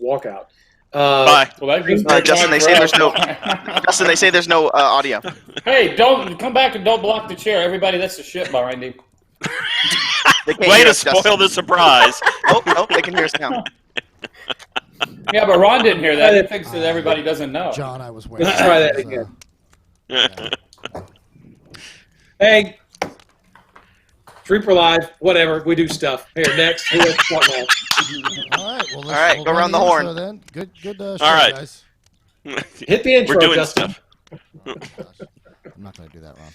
walk out. Bye. Well, that gives Justin, they say there's no. Justin, they say there's no audio. Hey, don't come back and don't block the chair, everybody. That's the shit behind you. They can't Way hear to us, spoil Justin. the surprise. Oh, they can hear us now. Yeah, but Ron didn't hear that. He thinks that everybody doesn't know. John, I was waiting. Let's try that again. Hey, Reaper Live, whatever. We do stuff. Here, next. Who wants to talk now? All right, well, All right, we'll go run around the intro horn. Then. Good show, All right. guys. Hit the intro, We're doing Justin. stuff. I'm not going to do that, Ron.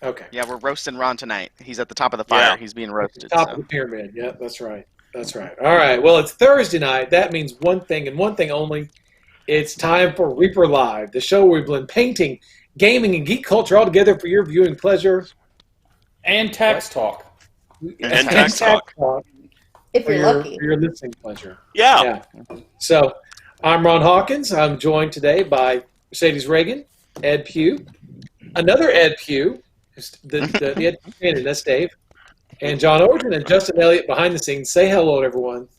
Okay. Yeah, we're roasting Ron tonight. He's at the top of the fire. Yeah. He's being roasted. Top So. of the pyramid. Yeah, that's right. That's right. All right. Well, it's Thursday night. That means one thing and one thing only. It's time for Reaper Live, the show where we blend painting, gaming, and geek culture all together for your viewing pleasure. And tax talk. And tax talk. If For you're your, lucky. for your listening pleasure. Yeah. So, I'm Ron Hawkins. I'm joined today by Mercedes Reagan, Ed Pugh, another Ed Pugh, the Ed Pugh, that's Dave, and John Orton and Justin Elliott behind the scenes. Say hello to everyone.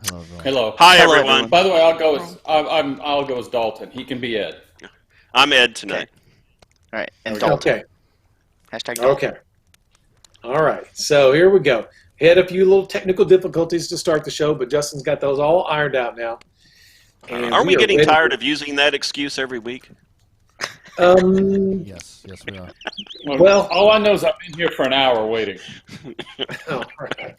Hello, everyone. Hello. Hi, Hello, everyone. By the way, I'll go as I'll go as Dalton. He can be Ed. I'm Ed tonight. All right, and Dalton. Okay. Hashtag Dalton. Okay. All right. So here we go. We had a few little technical difficulties to start the show, but Justin's got those all ironed out now. And Aren't we are getting ready tired of using that excuse every week? Yes, we are. Well- all I know is I've been here for an hour waiting. Oh, right.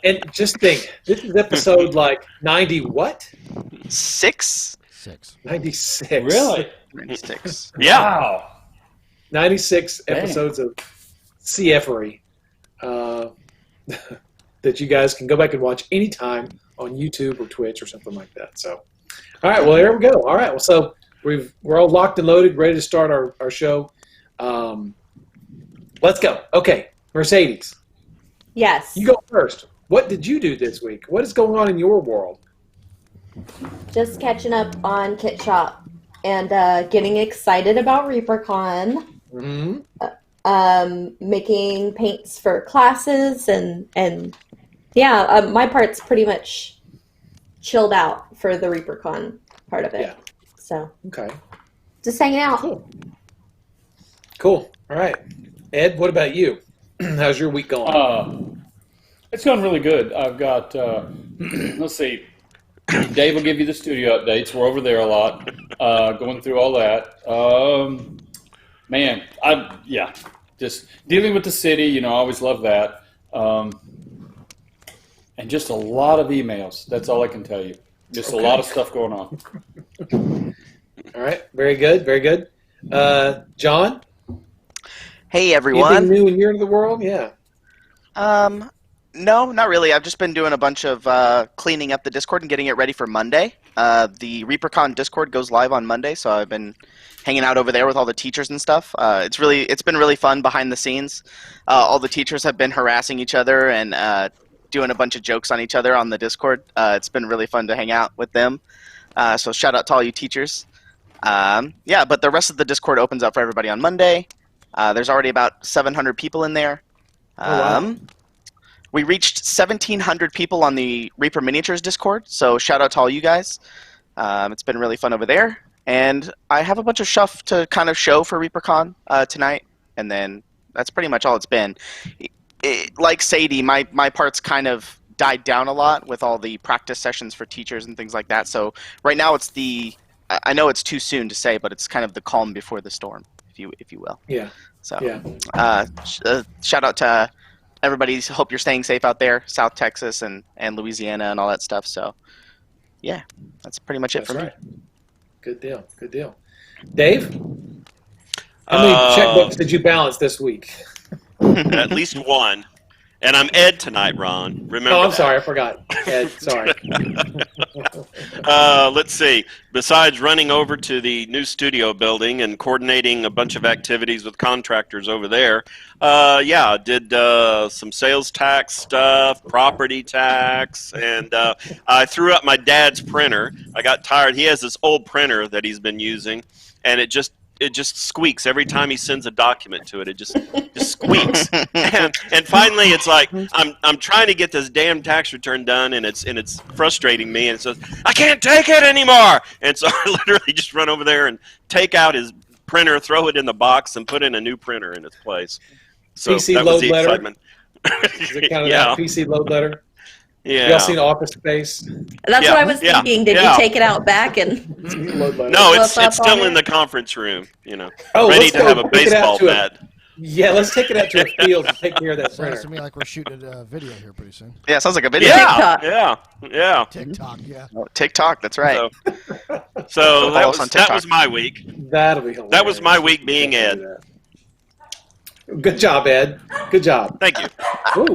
And just think, this is episode like 90 what? 6? 96. Really? 96. Yeah. Wow. 96 Dang. episodes of CFery that you guys can go back and watch anytime on YouTube or Twitch or something like that. So, all right, well, here we go. All right, well, so we're all locked and loaded, ready to start our show. Let's go. Okay, Mercedes, Yes. you go first. What did you do this week? What is going on in your world? Just catching up on Kit Shop and getting excited about ReaperCon. Mm-hmm. Making paints for classes and yeah, my part's pretty much chilled out for the ReaperCon part of it. Yeah. So Okay, just hanging out. cool. All right. Ed, what about you? How's your week going? It's going really good. I've got let's see. Dave will give you the studio updates. We're over there a lot, going through all that. Man, just dealing with the city. You know, I always love that. And just a lot of emails. That's all I can tell you. Just a lot of stuff going on. All right. Very good. Very good. John? Hey, Anything everyone. new in your end of the world? Yeah. No, not really. I've just been doing a bunch of cleaning up the Discord and getting it ready for Monday. The ReaperCon Discord goes live on Monday, so I've been hanging out over there with all the teachers and stuff. It's been really fun behind the scenes. All the teachers have been harassing each other and doing a bunch of jokes on each other on the Discord. It's been really fun to hang out with them. So shout out to all you teachers. Yeah, but the rest of the Discord opens up for everybody on Monday. There's already about 700 people in there. Wow. We reached 1,700 people on the Reaper Miniatures Discord, so shout out to all you guys. It's been really fun over there. And I have a bunch of stuff to kind of show for ReaperCon tonight, and then that's pretty much all it's been. Like Sadie, my part's kind of died down a lot with all the practice sessions for teachers and things like that. So right now it's I know it's too soon to say, but it's kind of the calm before the storm, if you will. Yeah. So Yeah. shout out to everybody. Hope you're staying safe out there, South Texas and Louisiana and all that stuff. So yeah, that's pretty much it That's for right. Good deal. Good deal. Dave? How many checkbooks did you balance this week? At least one. And I'm Ed tonight, Ron. Remember Oh, I'm that. sorry. I forgot. Ed, sorry. Let's see. Besides running over to the new studio building and coordinating a bunch of activities with contractors over there, did some sales tax stuff, property tax, and I threw up my dad's printer. I got tired. He has this old printer that he's been using, and it just it just squeaks every time he sends a document to it. It just squeaks. And finally, it's like I'm trying to get this damn tax return done, and it's frustrating me. And it says I can't take it anymore. And so I literally just run over there and take out his printer, throw it in the box, and put in a new printer in its place. So PC that load was the letter? excitement. Is it kind of Yeah. that PC load letter? Yeah. Y'all seen Office Space? That's Yeah, what I was yeah, thinking. Did yeah. you take it out back and? Load letter. No, Flip it's up still on in it? the conference room. You know, Oh, ready let's to go have a take it out baseball to bat. Yeah, let's take it out to a field to take care of that Sounds to printer. me like we're shooting a video here pretty soon. Yeah, sounds like a video. Yeah, TikTok. yeah. TikTok, yeah. TikTok, that's right. So Follow us on that TikTok. was my week. That'll be hilarious. That was my week being Ed. Good job, Ed. Good job. Thank you. Ooh.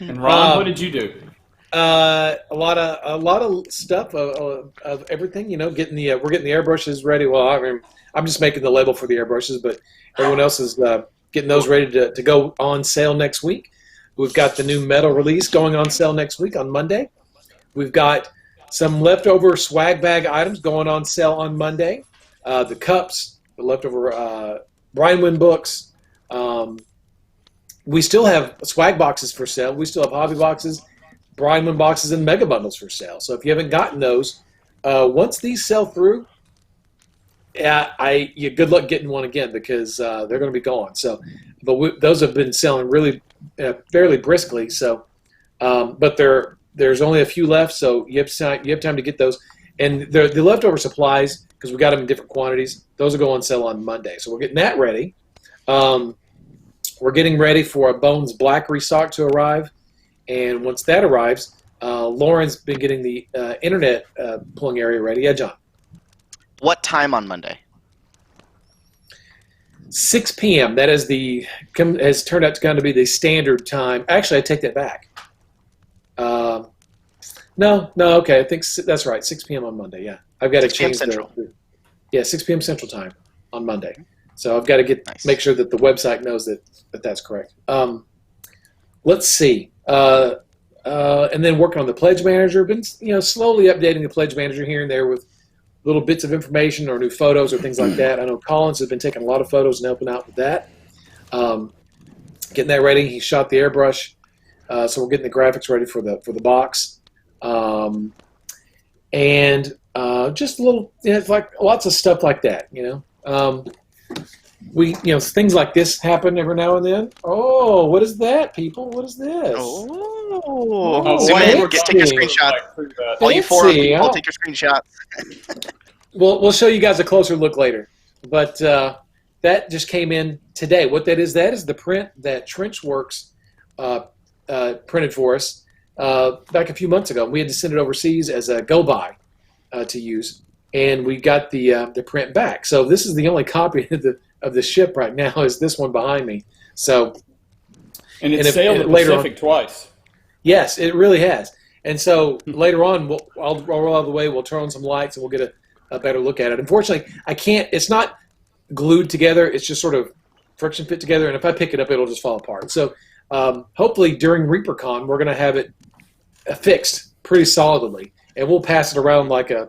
And Ron, what did you do? A lot of stuff of everything. You know, we're getting the airbrushes ready. Well, I mean, I'm just making the label for the airbrushes, but everyone else is getting those ready to go on sale next week. We've got the new metal release going on sale next week on Monday. We've got some leftover swag bag items going on sale on Monday. The cups, the leftover Brian Wynn books. We still have swag boxes for sale. We still have hobby boxes, Brian Wynn boxes, and mega bundles for sale. So if you haven't gotten those, once these sell through, good luck getting one again because they're going to be gone. So, but those have been selling really fairly briskly. So, but there's only a few left, so you have time to get those. And the leftover supplies, because we got them in different quantities, those will go on sale on Monday. So we're getting that ready. We're getting ready for a Bones Black restock to arrive, and once that arrives, Lauren's been getting the internet pulling area ready. Yeah, John. What time on Monday? 6 p.m. That is has turned out to be the standard time. Actually, I take that back. No, okay. I think that's right. 6 p.m. on Monday. Yeah, I've got to 6 p.m. change Central. 6 p.m. Central time on Monday. So I've got to make sure that the website knows that that's correct. Let's see. And then working on the pledge manager. Been slowly updating the pledge manager here and there with little bits of information or new photos or things like that. I know Collins has been taking a lot of photos and helping out with that. Getting that ready. He shot the airbrush, so we're getting the graphics ready for the box. And just a little, it's like lots of stuff like that. We things like this happen every now and then. Oh, what is that, people? What is this? Oh, Zoom in. fancy. Take your screenshot. All you four Fancy, people, huh? take your screenshot. We'll show you guys a closer look later. But that just came in today. What that is the print that Trenchworks printed for us back a few months ago. We had to send it overseas as a go-by to use, and we got the print back. So this is the only copy of the ship right now is this one behind me. So, And it's sailed the later Pacific twice. yes, it really has. And so later on, I'll roll out of the way. We'll turn on some lights and we'll get a better look at it. Unfortunately, I can't. It's not glued together. It's just sort of friction fit together. And if I pick it up, it'll just fall apart. So hopefully during ReaperCon, we're going to have it fixed pretty solidly, and we'll pass it around like a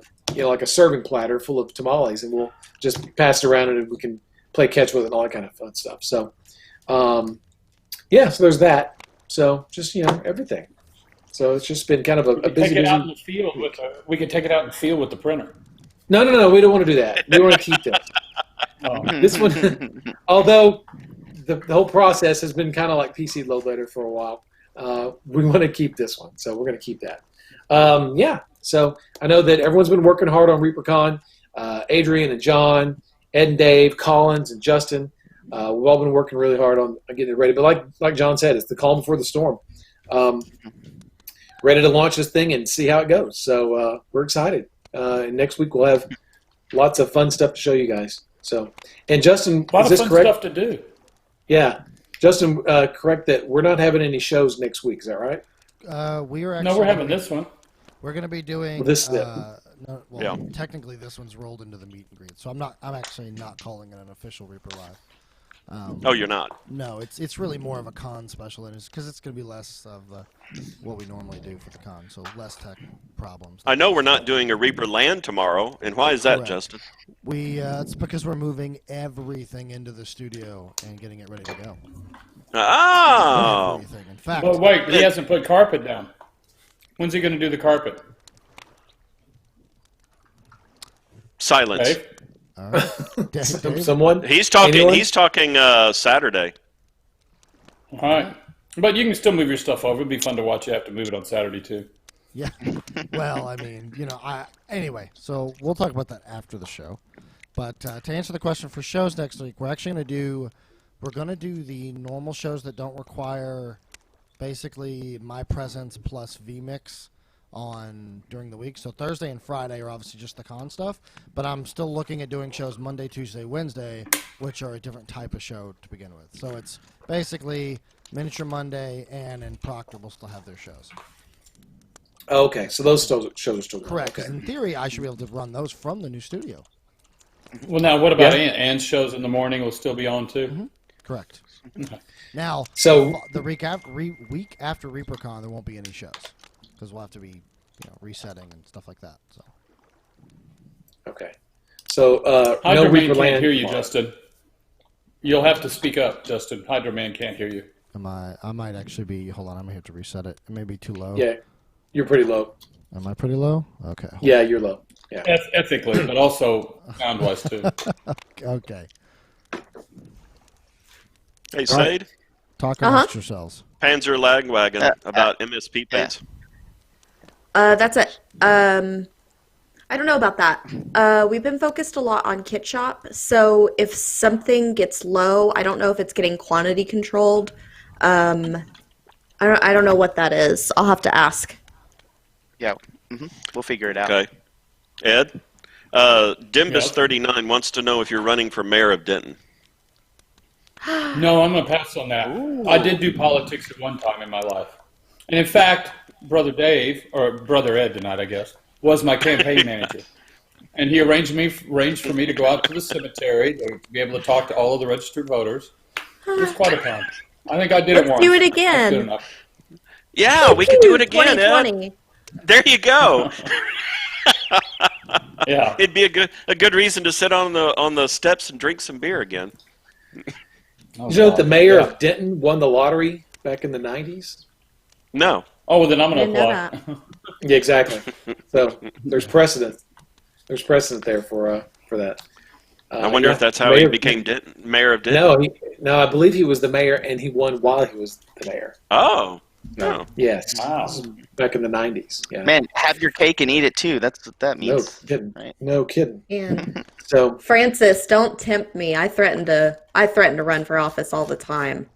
serving platter full of tamales, and we'll just pass it around and we can play catch with it and all that kind of fun stuff. So, so there's that. So just everything. So it's just been kind of a busy. Out in the field we could take it out in the field with the printer. No, we don't want to do that. We want to keep this. This one, although the whole process has been kind of like PC load letter for a while, we want to keep this one, so we're going to keep that. So I know that everyone's been working hard on ReaperCon. Adrian and John, Ed and Dave, Collins and Justin, we've all been working really hard on getting it ready. But like John said, it's the calm before the storm. Ready to launch this thing and see how it goes. So we're excited. And next week we'll have lots of fun stuff to show you guys. So, and Justin, A lot is of this fun correct? stuff to do. Yeah, Justin, correct that we're not having any shows next week. Is that right? We are actually. No, we're having this one. We're going to be doing. Technically, this one's rolled into the meet and greet, so I'm actually not calling it an official Reaper Live. Oh, you're not. No, it's really more of a con special because it's going to be less of what we normally do for the con, so less tech problems. I know we're not doing a Reaper Land tomorrow, and why is that, Correct. Justin? It's because we're moving everything into the studio and getting it ready to go. Oh, Everything. In fact, But wait, he hasn't put carpet down. When's he going to do the carpet? silence. Dave? all right. Dave? Someone? He's talking. Anyone? He's talking Saturday. All right. But you can still move your stuff over. It'd be fun to watch. You have to move it on Saturday, too. Yeah. Well, I mean, anyway, so we'll talk about that after the show. But to answer the question for shows next week, we're going to do the normal shows that don't require basically my presence plus VMix during the week. So Thursday and Friday are obviously just the con stuff, but I'm still looking at doing shows Monday, Tuesday, Wednesday, which are a different type of show to begin with. So it's basically Miniature Monday, and Proctor will still have their shows. Okay, so those shows are still going. Correct. 'Cause Okay. in theory, I should be able to run those from the new studio. Well, now, what about Yeah. Ann? Ann's shows in the morning will still be on, too? Correct. Now, So- the week after ReaperCon, there won't be any shows because we'll have to be resetting and stuff like that. So Okay. So no Hydro Man Reaper can't Land hear you, tomorrow. Justin. You'll have to speak up, Justin. Hydro Man can't hear you. I might actually be. Hold on, I may have to reset it. It may be too low. Yeah, you're pretty low. Am I pretty low? Okay. Yeah, you're low. Yeah. Ethically, but also sound-wise, too. Okay. Hey, Sade, Talk amongst yourselves. Panzer Lagwagon about MSP paints. That's it. I don't know about that. We've been focused a lot on Kit Shop, so if something gets low, I don't know if it's getting quantity controlled. I don't know what that is. I'll have to ask. Yeah, we'll figure it out. Okay. Ed, Dimbus Yeah. 39 wants to know if you're running for mayor of Denton. No, I'm going to pass on that. I did do politics at one time in my life. And in fact, Brother Dave, or Brother Ed tonight, I guess, was my campaign manager. And he arranged for me to go out to the cemetery to be able to talk to all of the registered voters. It was quite a time. I think I did it Let's once. do it That's again. good enough. Yeah, we could do it again, Ed. 2020. There you go. Yeah. It'd be a good reason to sit on the steps and drink some beer again. Oh, You know that the God. mayor Yeah. of Denton won the lottery back in the 90s? No. Oh, well, then I'm going to Didn't know apply. Yeah, exactly. So there's precedent. There's precedent there for that. I wonder yeah, if that's how mayor, he became mayor of Denton. No, I believe he was the mayor, and he won while he was the mayor. Oh. No. Yes. Wow. This is back in the 90s. Yeah. Man, have your cake and eat it too. That's what that No means. kidding. Right. No kidding. And So Francis, don't tempt me. I threaten to run for office all the time.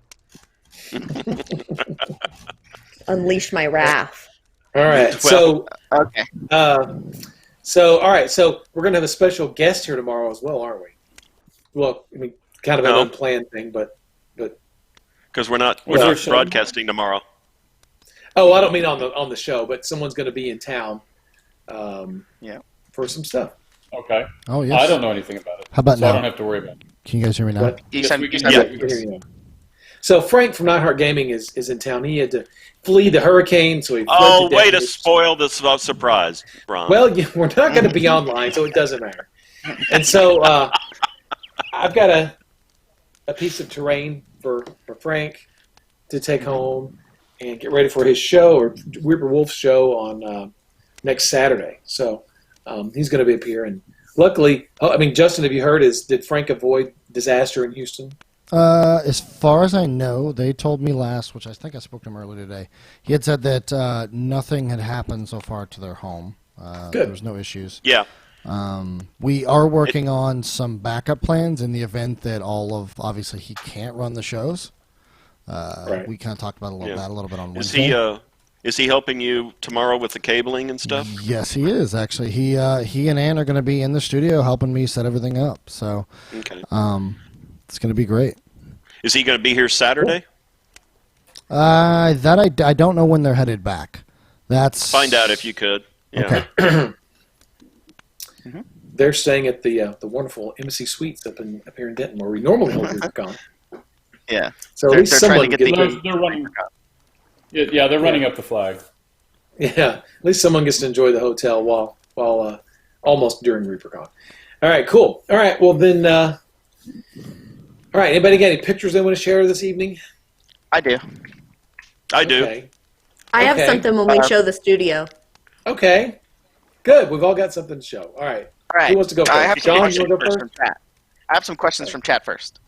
Unleash my wrath. all right. So Okay. all right. So we're gonna have a special guest here tomorrow as well, aren't we? Well, I mean, kind of an No. unplanned thing, but Because we're not Was there a not show? broadcasting tomorrow. I don't mean on the show, but someone's going to be in town. Yeah. For some stuff. Okay. Oh yes. I don't know anything about it. How about so I now? don't have to worry about it. Can you guys hear me now? What? You Yes, said, we you can said hear you. Yeah. So Frank from Nightheart Gaming is in town. He had to flee the hurricane, so he fled Oh, to way to Denver. spoil this surprise, Ron. Well, we're not going to be online, so it doesn't matter. And so I've got a piece of terrain for Frank to take home and get ready for his show, or Reaper Wolf's show on next Saturday. So he's going to be up here. And luckily, Justin, have you heard, did Frank avoid disaster in Houston? As far as I know, they told me last, which I think I spoke to him earlier today. He had said that nothing had happened so far to their home. Good. There was no issues. yeah. We are working on some backup plans in the event that obviously he can't run the shows. Right. We kind of talked about that a little bit on Is Wednesday. he helping you tomorrow with the cabling and stuff? Yes, he is actually. He and Ann are going to be in the studio helping me set everything up. So Okay. it's going to be great. Is he going to be here Saturday? I don't know when they're headed back. That's Find out if you could. Yeah. Okay. They're staying at the wonderful Embassy Suites up here in Denton, where we normally hold ReaperCon. Yeah. So at They're- least they're trying someone to get gets, the- They're running. Yeah, they're running up the flag. yeah, at least someone gets to enjoy the hotel while almost during ReaperCon. All right, cool. All right, well then, all right. Anybody got any pictures they want to share this evening? I do. I do. Okay. I have Okay. something when we show the studio. Okay. Good. We've all got something to show. All right. All right. Who wants to go first? I have some John, you questions want to go first first? from chat. I have some questions from chat first.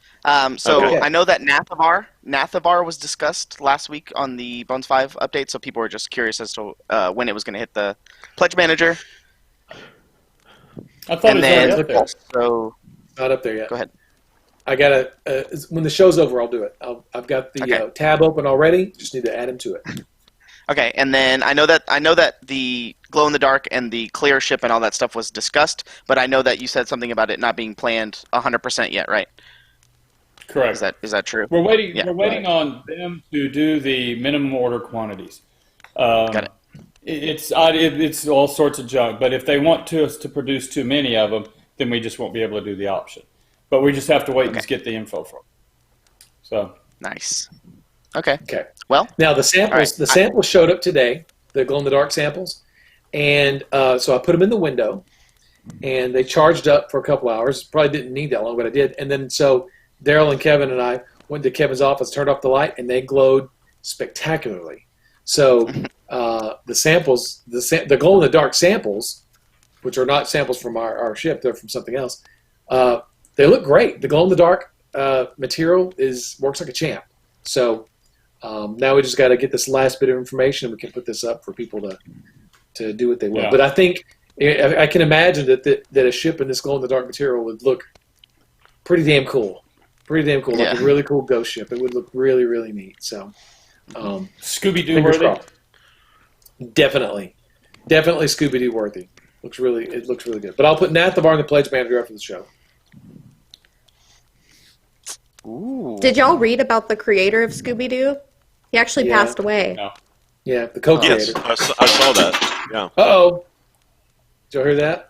So Okay. I know that Nathavar was discussed last week on the Bones 5 update, so people were just curious as to when it was going to hit the Pledge Manager. I thought And it was then already up there. also, Not up there yet. go ahead. I gotta. When the show's over, I'll do it. I've got the Okay. tab open already. Just need to add him to it. Okay, and then I know that the glow in the dark and the clear ship and all that stuff was discussed, but I know that you said something about it not being planned 100% yet, right? Correct. Is that true? We're waiting. Yeah. We're waiting on them to do the minimum order quantities. Got it. It's all sorts of junk. But if they want us to produce too many of them, then we just won't be able to do the option. But we just have to wait and get the info from them. So Nice. Okay. Okay. Well, Now the samples. All right. The samples showed up today. The glow in the dark samples, and so I put them in the window, and they charged up for a couple hours. Probably didn't need that long, but I did. And then so Daryl and Kevin and I went to Kevin's office, turned off the light, and they glowed spectacularly. So the samples, the glow in the dark samples, which are not samples from our ship, they're from something else. They look great. The glow in the dark material works like a champ. So now we just got to get this last bit of information, and we can put this up for people to do what they will. Yeah. But I think I can imagine that a ship in this glow in the dark material would look pretty damn cool. Pretty damn cool, like Yeah. a really cool ghost ship. It would look really, really neat. So, Scooby Doo fingers worthy. crossed. Definitely Scooby Doo worthy. It looks really good. But I'll put Nat the Bar in the Pledge Manager after the show. ooh. Did y'all read about the creator of Scooby Doo? He actually Yeah. passed away. No. Yeah, the co-creator. Yes, I saw that. Yeah. Uh-oh. Did y'all hear that?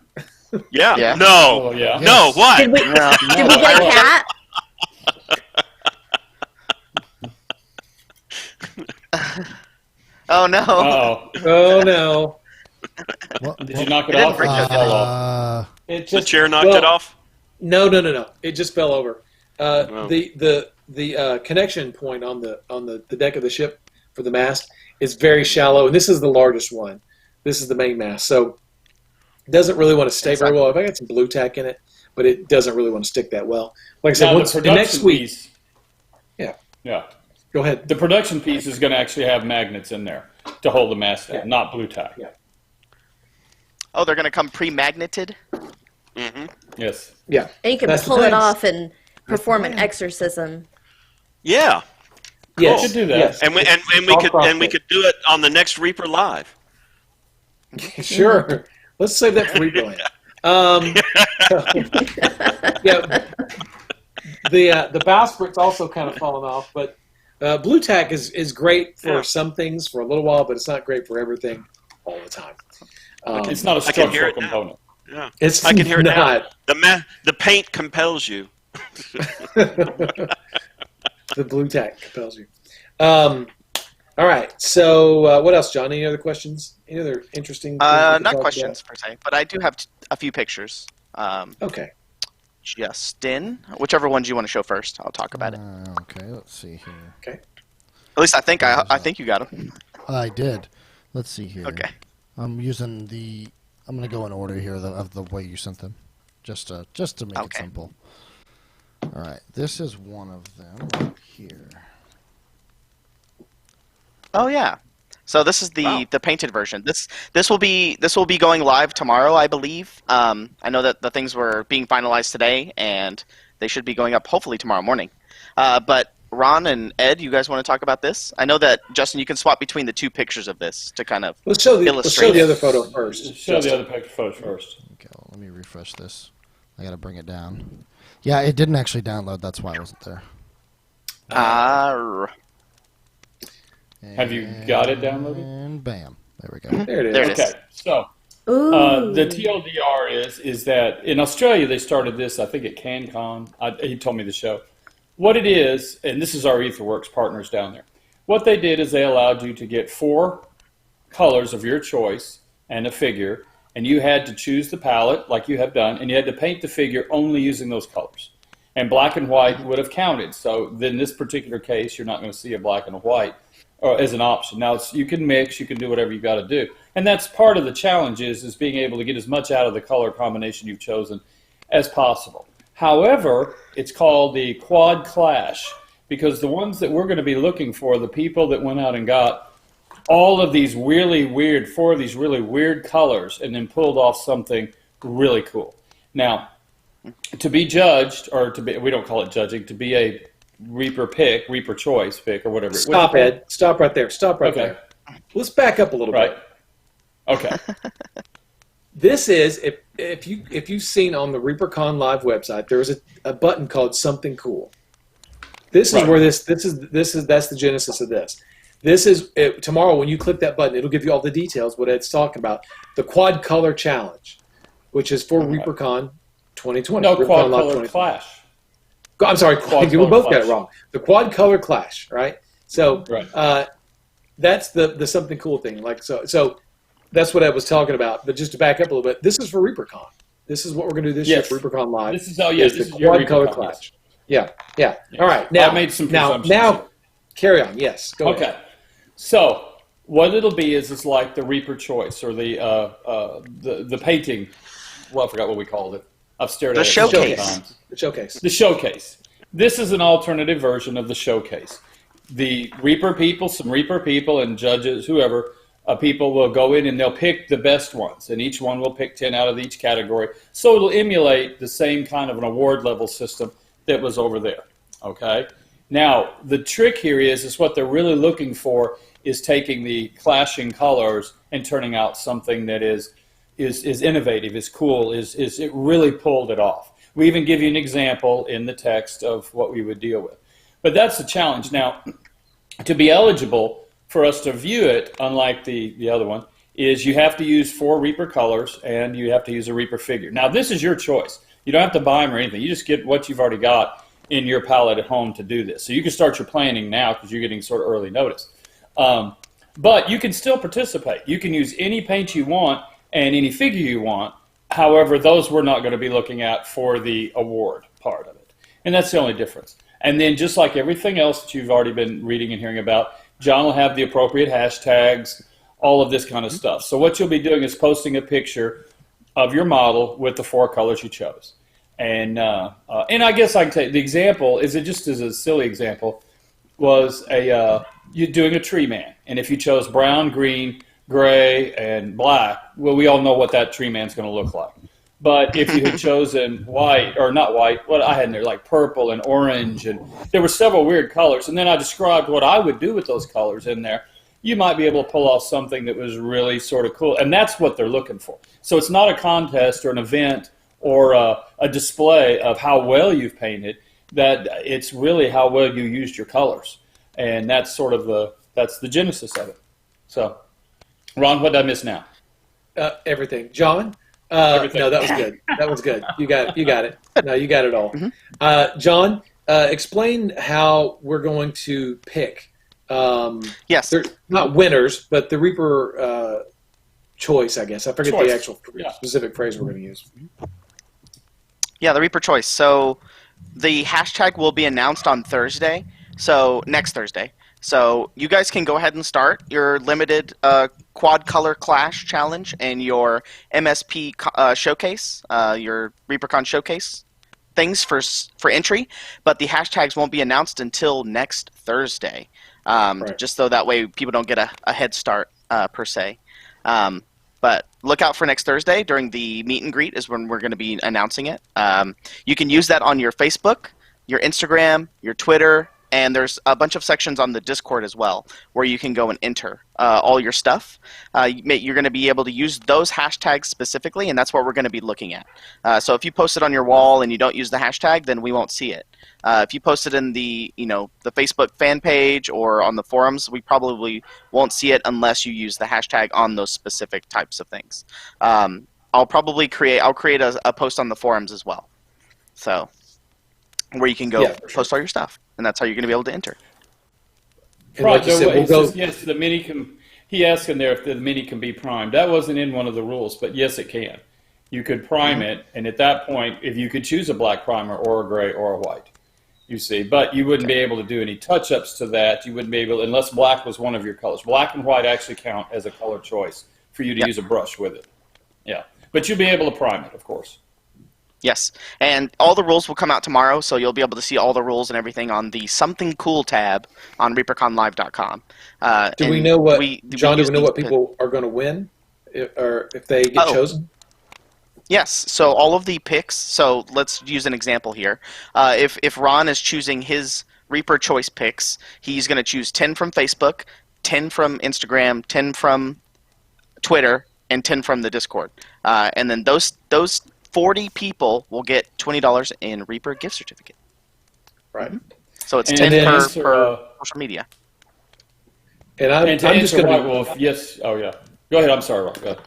Yeah. Yeah. No. Oh yeah. No. What? Did we get a cat? Oh no. Oh. Oh no! Did you knock it didn't off? break Or it. it fell off? It The just chair knocked it off. No. It just fell over. Wow. The connection point on the deck of the ship for the mast is very shallow, and this is the largest one. This is the main mast, so it doesn't really want to stay very well. I got some blue tack in it, but it doesn't really want to stick that well. Like I said, Now, once the the next production week. piece. Yeah. Yeah. Go ahead. The production piece is going to actually have magnets in there to hold the mast down, Yeah. not blue tack. Yeah. Oh, they're gonna come pre-magneted. Mm-hmm. Yes. Yeah. And you can That's the pull it plan. off and perform an plan. exercism. Yeah. Yes. We should do that. Yes. And we could do it on the next Reaper Live. Sure. Let's save that for replay. Yeah. The bowsprit's also kind of fallen off, but blue tack is great for some things for a little while, but it's not great for everything all the time. It's not a I can hear structural it now. component. Yeah. It's I can hear it not. now. The paint compels you. The blue tack compels you. All right. So what else, John? Any other questions? Any other interesting? things we can Not talk questions per se, but I do have a few pictures. about? Okay. Justin, whichever ones you want to show first, I'll talk about it. Okay, let's see here. At least I think you got them. I did. Let's see here. Okay. I'm using I'm going to go in order here of the way you sent them, just to make it Okay. simple. All right, this is one of them right here. Oh yeah. So this is Wow. the painted version. This will be going live tomorrow, I believe. I know that the things were being finalized today, and they should be going up hopefully tomorrow morning. But Ron and Ed, you guys want to talk about this? I know that Justin, you can swap between the two pictures of this to kind of. Let's show the Illustrate. other photo first. Show the Justin. other picture photos first. Okay, well, let me refresh this. I got to bring it down. Yeah, it didn't actually download. That's why it wasn't there. Have you got it downloaded? And bam, there we go. There it is. There it is. Okay. So Ooh. the TLDR is that in Australia they started this. I think at CanCon. He told me the show. what it is, and this is our EtherWorks partners down there, what they did is they allowed you to get 4 colors of your choice and a figure, and you had to choose the palette like you have done, and you had to paint the figure only using those colors. And black and white would have counted. So in this particular case, you're not going to see a black and a white as an option. Now, you can mix, you can do whatever you got to do. And that's part of the challenge is being able to get as much out of the color combination you've chosen as possible. However, it's called the Quad Clash, because the ones that we're going to be looking for, the people that went out and got all of these really weird, 4 of these really weird colors, and then pulled off something really cool. Now, to be judged, or to be, we don't call it judging, to be a Reaper choice pick, or whatever. Stop, Ed. Stop right there. Stop right there. Let's back up a little bit. Okay. This is, if you've seen on the ReaperCon Live website, there is a button called Something Cool. This is where that's the genesis of this. This is tomorrow when you click that button, it'll give you all the details what Ed's talking about. The Quad Color Challenge, which is for ReaperCon 2020. No, ReaperCon Quad Live Color 2020. Clash. I'm sorry, we both got it Clash. wrong. The Quad Color Clash, right? So that's the something cool thing. Like so that's what I was talking about. But just to back up a little bit, this is for ReaperCon. This is what we're going to do this year for ReaperCon Live. This is this the is your Quad Color ReaperCon, Clash. Yes. Yeah. All right. Now I made some presumptions. Now carry on. Yes. Go ahead. Okay. So what it'll be is like the Reaper choice, or the painting. Well, I forgot what we called it. I've stared at it so many times. The showcase. The showcase. This is an alternative version of the showcase. The Reaper people, some Reaper people and judges, whoever, people will go in and they'll pick the best ones, and each one will pick 10 out of each category. So it'll emulate the same kind of an award level system that was over there. Okay. Now the trick here is what they're really looking for is taking the clashing colors and turning out something that is innovative, is cool, is it really pulled it off. We even give you an example in the text of what we would deal with. But that's the challenge. Now, to be eligible for us to view it, unlike the other one, is you have to use 4 Reaper colors and you have to use a Reaper figure. Now, this is your choice. You don't have to buy them or anything. You just get what you've already got in your palette at home to do this. So you can start your planning now because you're getting sort of early notice. But you can still participate. You can use any paint you want and any figure you want. However, those we're not going to be looking at for the award part of it. And that's the only difference. And then just like everything else that you've already been reading and hearing about, John will have the appropriate hashtags, all of this kind of stuff. So what you'll be doing is posting a picture of your model with the 4 colors you chose. And I guess I can take the example, is it just as a silly example, was you doing a tree man. And if you chose brown, green, gray, and black, well, we all know what that tree man's going to look like. But if you had chosen white, or not white, what I had in there, like purple and orange, and there were several weird colors, and then I described what I would do with those colors in there, you might be able to pull off something that was really sort of cool. And that's what they're looking for. So it's not a contest or an event or a display of how well you've painted, that it's really how well you used your colors. And that's sort of that's the genesis of it. So, Ron, what did I miss now? Everything. John? Everything. No, that was good. That was good. You got it. No, you got it all. John, explain how we're going to pick. Yes. They're not winners, but the Reaper choice, I guess. I forget the actual specific phrase we're going to use. Yeah, the Reaper choice. So the hashtag will be announced on Thursday. So next Thursday. So you guys can go ahead and start your limited Quad Color Clash challenge and your MSP showcase, your ReaperCon showcase things for entry. But the hashtags won't be announced until next Thursday, just so that way people don't get a head start per se. But look out for next Thursday during the meet and greet is when we're going to be announcing it. You can use that on your Facebook, your Instagram, your Twitter, and there's a bunch of sections on the Discord as well where you can go and enter all your stuff. You're going to be able to use those hashtags specifically, and that's what we're going to be looking at. So if you post it on your wall and you don't use the hashtag, then we won't see it. If you post it in the Facebook fan page or on the forums, we probably won't see it unless you use the hashtag on those specific types of things. I'll create a post on the forums as well. So where you can go Yeah, for sure. post all your stuff, and that's how you're going to be able to enter. And like you said, He we'll go. says, yes, the mini can. He asked in there if the mini can be primed. That wasn't in one of the rules, but yes, it can. You could prime it, and at that point, if you could choose a black primer or a gray or a white, you see. But you wouldn't be able to do any touch-ups to that. You wouldn't be able, unless black was one of your colors. Black and white actually count as a color choice for you to use a brush with it. Yeah, but you'll be able to prime it, of course. Yes, and all the rules will come out tomorrow, so you'll be able to see all the rules and everything on the Something Cool tab on reaperconlive.com. Do we know what, John? Do use we know what these- people are going to win, or if they get chosen? Yes, so all of the picks, so let's use an example here. If Ron is choosing his Reaper choice picks, he's going to choose 10 from Facebook, 10 from Instagram, 10 from Twitter, and 10 from the Discord. And then those 40 people will get $20 in Reaper gift certificate. Right. So it's And 10 then per answer, social media. And and to I'm just answer going White to. Wolf, yes. Oh, yeah. Go ahead. I'm sorry, Ron. Go ahead.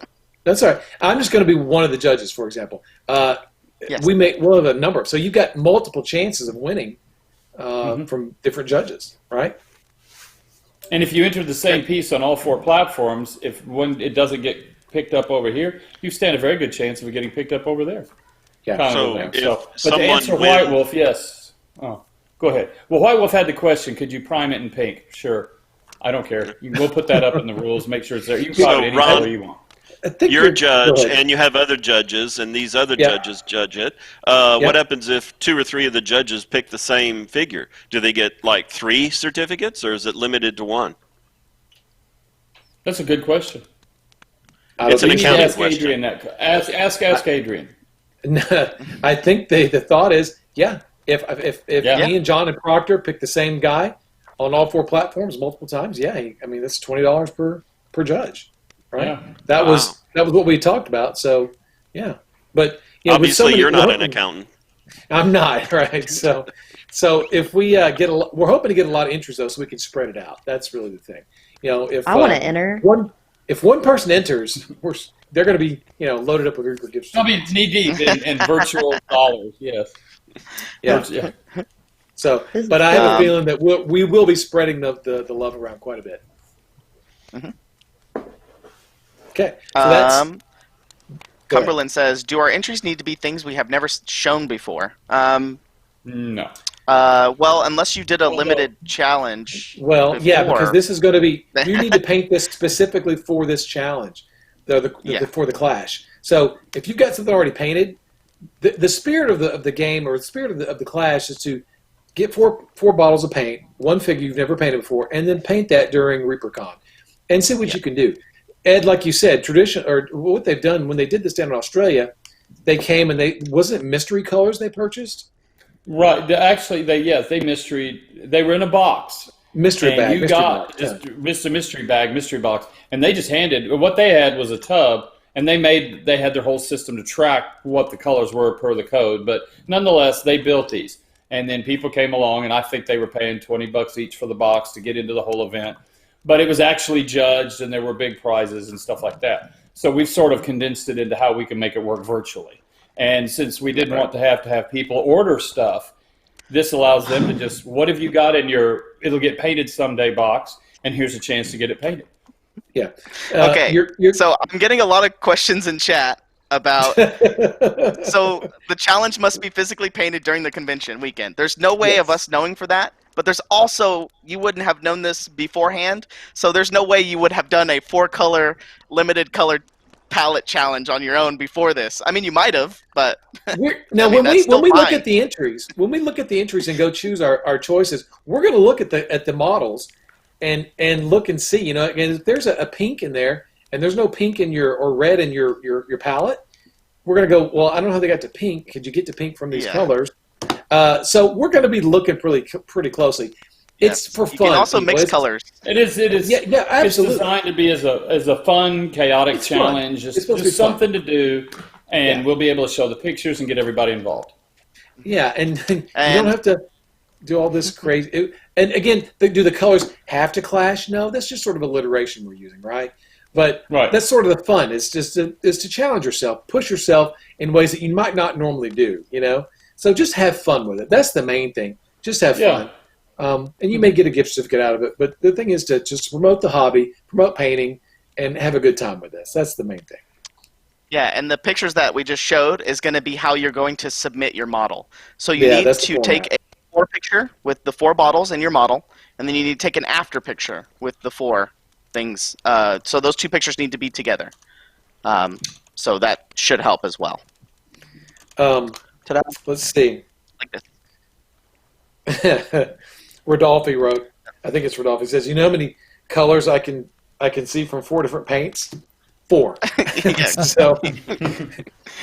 That's all right. I'm just going to be one of the judges, for example. Yes. We'll have a number. So you've got multiple chances of winning from different judges, right? And if you enter the same piece on all 4 platforms, if when it doesn't get picked up over here, you stand a very good chance of it getting picked up over there. Yeah. Kind So of if but to someone answer wins- White Wolf, yes. Oh, go ahead. Well, White Wolf had the question, could you prime it in pink? Sure. I don't care. We'll put that up in the rules, make sure it's there. You can prime So, it any Ron, color you want. I think You're a judge, go ahead. and you have other judges, and these other Yeah. judges judge it. What happens if 2 or 3 of the judges pick the same figure? Do they get like 3 certificates, or is it limited to 1? That's a good question. It's an We need to accounting ask question. Adrian that. Ask Adrian. I think the thought is, if Yeah. me and John and Proctor pick the same guy on all 4 platforms multiple times, I mean that's $20 per judge, right? Yeah. That Wow. was what we talked about. So but with Obviously, so many- you're not we're an hoping- accountant. I'm not, right? So if we we're hoping to get a lot of interest though, so we can spread it out. That's really the thing. If I want to enter. if one person enters, they're going to be loaded up with Reaper gift I'll be knee deep in virtual dollars. Yes. Yeah. Yeah. So, but I have a feeling that we will be spreading the love around quite a bit. Okay, so that's go ahead. Cumberland says, do our entries need to be things we have never shown before? No. Well, unless you did a limited challenge. Well, yeah, before. because this is going to be. You need to paint this specifically for this challenge, Yeah. for the clash. So if you've got something already painted, the spirit of the game or the spirit of the clash is to get four bottles of paint, one figure you've never painted before, and then paint that during ReaperCon, and see what you can do. Ed, like you said, what they've done when they did this down in Australia, they came and wasn't it mystery colors they purchased? Right. They mystery. They were in a box. Mystery And bag. you mystery got box, yeah. just a mystery box, and they just handed what they had was a tub, and they had their whole system to track what the colors were per the code. But nonetheless, they built these, and then people came along, and I think they were paying $20 each for the box to get into the whole event. But it was actually judged, and there were big prizes and stuff like that. So we've sort of condensed it into how we can make it work virtually. And since we didn't want to have people order stuff, this allows them to just, what have you got in your, it'll get painted someday box, and here's a chance to get it painted. Yeah. Okay, You're, so I'm getting a lot of questions in chat about, so the challenge must be physically painted during the convention weekend. There's no way of us knowing for that, but there's also, you wouldn't have known this beforehand, so there's no way you would have done a 4-color, limited color palette challenge on your own before this. I mean, you might have, but now when we look fine. at the entries, and go choose our choices, we're going to look at the models and look and see. And if there's a pink in there and there's no pink in or red in your palette, we're going to go, well, I don't know how they got to pink. Could you get to pink from these colors? So we're going to be looking pretty closely. It's for fun. You can also mix colors. It is. Yeah, absolutely. It's designed to be as a fun, chaotic It's fun. challenge. It's supposed to be Just something to do, and Yeah. we'll be able to show the pictures and get everybody involved. Yeah, and you don't have to do all this crazy. And again, do the colors have to clash? No, that's just sort of alliteration we're using, right? But that's sort of the fun. It's just to challenge yourself, push yourself in ways that you might not normally do. So just have fun with it. That's the main thing. Just have fun. And you may get a gift certificate out of it, but the thing is to just promote the hobby, promote painting, and have a good time with this. That's the main thing. Yeah, and the pictures that we just showed is going to be how you're going to submit your model. So you need to take a before picture with the 4 bottles in your model, and then you need to take an after picture with the 4 things. So those 2 pictures need to be together. So that should help as well. Ta-da. Let's see. Like this. Rodolphe wrote, I think it's Rodolphe, says, you know how many colors I can see from 4 different paints? 4. So,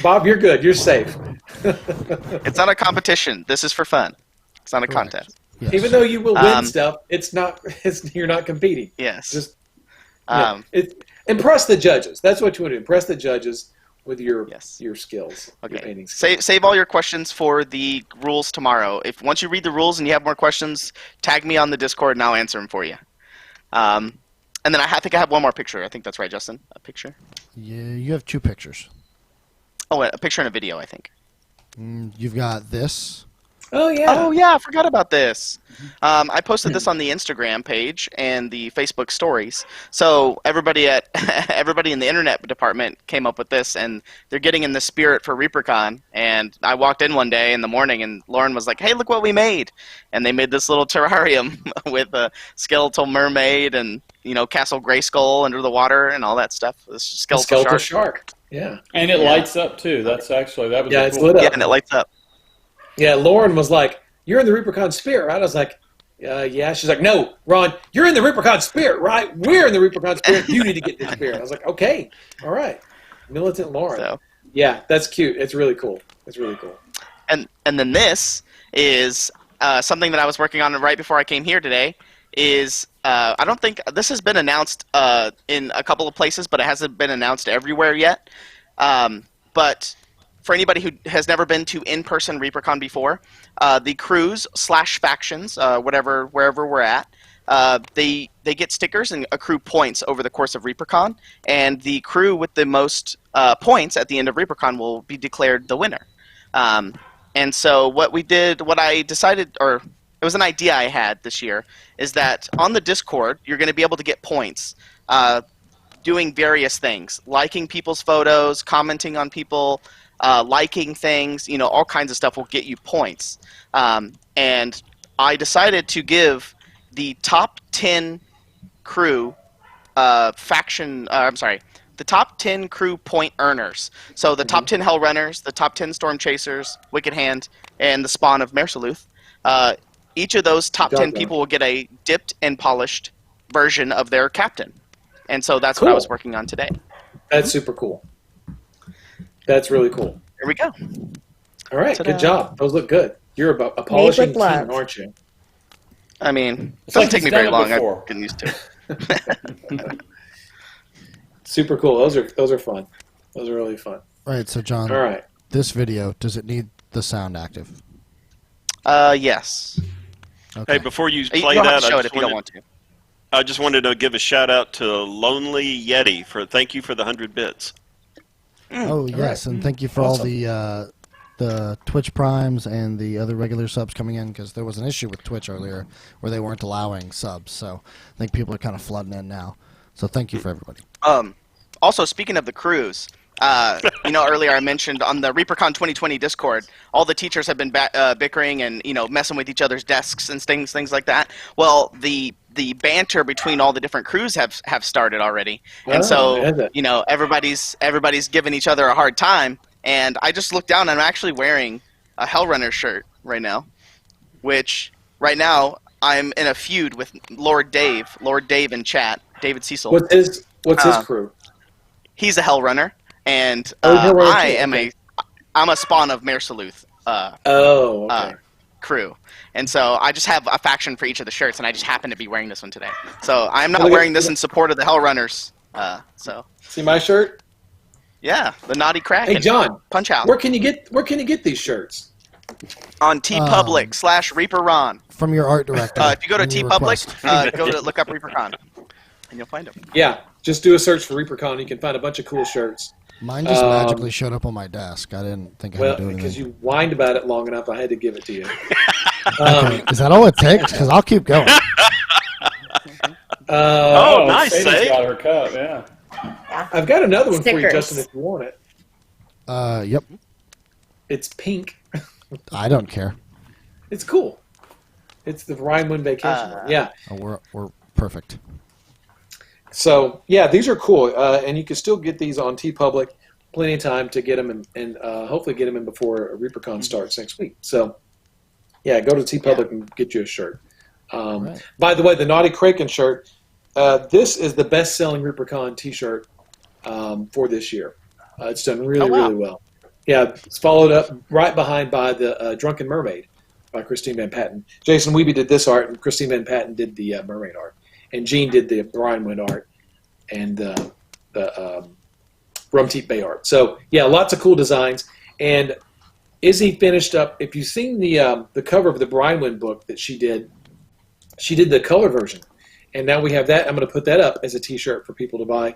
Bob, you're good. You're safe. It's not a competition. This is for fun. It's not a contest. Yes. Even though you will win stuff, you're not competing. Yes. Just impress the judges. That's what you want to do. Impress the judges with your skills. Okay. Your painting skills. Save all your questions for the rules tomorrow. If once you read the rules and you have more questions, tag me on the Discord and I'll answer them for you. And then I think I have one more picture. I think that's right, Justin. A picture. Yeah, you have 2 pictures. Oh, a picture and a video, I think. You've got this. Oh yeah. Oh yeah, I forgot about this. I posted this on the Instagram page and the Facebook stories. So everybody in the internet department came up with this, and they're getting in the spirit for ReaperCon. And I walked in one day in the morning, and Lauren was like, "Hey, look what we made!" And they made this little terrarium with a skeletal mermaid and Castle Grayskull under the water and all that stuff. This skeletal shark. Yeah. And it lights up too. That's actually that was it's cool. lit up. Yeah, and it lights up. Yeah, Lauren was like, "You're in the ReaperCon spirit, right?" I was like, "Yeah." She's like, "No, Ron, you're in the ReaperCon spirit, right? We're in the ReaperCon spirit. You need to get this spirit." I was like, "Okay, all right." Militant Lauren. So, yeah, that's cute. It's really cool. It's really cool. And then this is something that I was working on right before I came here today. I don't think this has been announced in a couple of places, but it hasn't been announced everywhere yet. But for anybody who has never been to in-person ReaperCon before, the crews / factions, wherever we're at, they get stickers and accrue points over the course of ReaperCon, and the crew with the most points at the end of ReaperCon will be declared the winner. And so what I decided, or it was an idea I had this year, is that on the Discord you're going to be able to get points doing various things, liking people's photos, commenting on people, liking things, all kinds of stuff will get you points. And I decided to give the top 10 crew the top 10 crew point earners. So the top 10 Hell Runners, the top 10 Storm Chasers, Wicked Hand, and the Spawn of Mersaluth. Each of those top 10 people will get a dipped and polished version of their captain. And so that's what I was working on today. That's super cool. That's really cool. Here we go. All right, Ta-da. Good job. Those look good. You're a polishing king, aren't you? I mean, it It's like doesn't take me he's very done it long. before. I'm getting used to it. Super cool. Those are fun. Those are really fun. Right, so John, All right. this video, does it need the sound active? Yes. Hey, Okay. before you You play don't have that, to show it if you don't want to. I just wanted to give a shout out to Lonely Yeti for thank you for the 100 bits. Oh, yes, and thank you for all the Twitch Primes and the other regular subs coming in, because there was an issue with Twitch earlier where they weren't allowing subs, so I think people are kind of flooding in now. So thank you for everybody. Also, speaking of the crews, earlier I mentioned on the ReaperCon 2020 Discord, all the teachers have been bickering and messing with each other's desks and things like that. Well, the banter between all the different crews have started already, and so everybody's giving each other a hard time. And I just looked down and I'm actually wearing a Hellrunner shirt right now, which right now I'm in a feud with Lord Dave in chat, David Cecil. What's his crew? He's a Hellrunner, and I'm a spawn of Mersaluth crew. And so I just have a faction for each of the shirts, and I just happen to be wearing this one today. So I'm not wearing this in support of the Hellrunners. See my shirt? Yeah, the Naughty Kraken. Hey John, Punch Out. Where can you get these shirts? On TeePublic / ReaperRon. From your art director. If you go to in your TeePublic, request. go to look up ReaperCon, and you'll find them. Yeah, just do a search for ReaperCon. You can find a bunch of cool shirts. Mine just magically showed up on my desk. I didn't think I had to do anything. Because you whined about it long enough, I had to give it to you. Okay, is that all it takes? Because I'll keep going. Nice, Sadie's Sadie. got her cup, yeah. I've got another one for you, Stickers. Justin, if you want it. Yep. It's pink. I don't care. It's cool. It's the Rhineland Vacation one. Yeah. Oh, we're perfect. So, yeah, these are cool. And you can still get these on TeePublic. Plenty of time to get them and hopefully get them in before ReaperCon starts next week. So, yeah, go to TeePublic and get you a shirt. Right. By the way, the Naughty Kraken shirt, this is the best-selling ReaperCon T-shirt for this year. It's done really, really well. Yeah, it's followed up right behind by the Drunken Mermaid by Christine Van Patten. Jason Wiebe did this art, and Christine Van Patten did the mermaid art. And Gene did the Rhinewind art and the Rumteep Bay art. So, yeah, lots of cool designs. And Izzy finished up, if you've seen the cover of the Rhinewind book that she did the color version. And now we have that. I'm going to put that up as a T-shirt for people to buy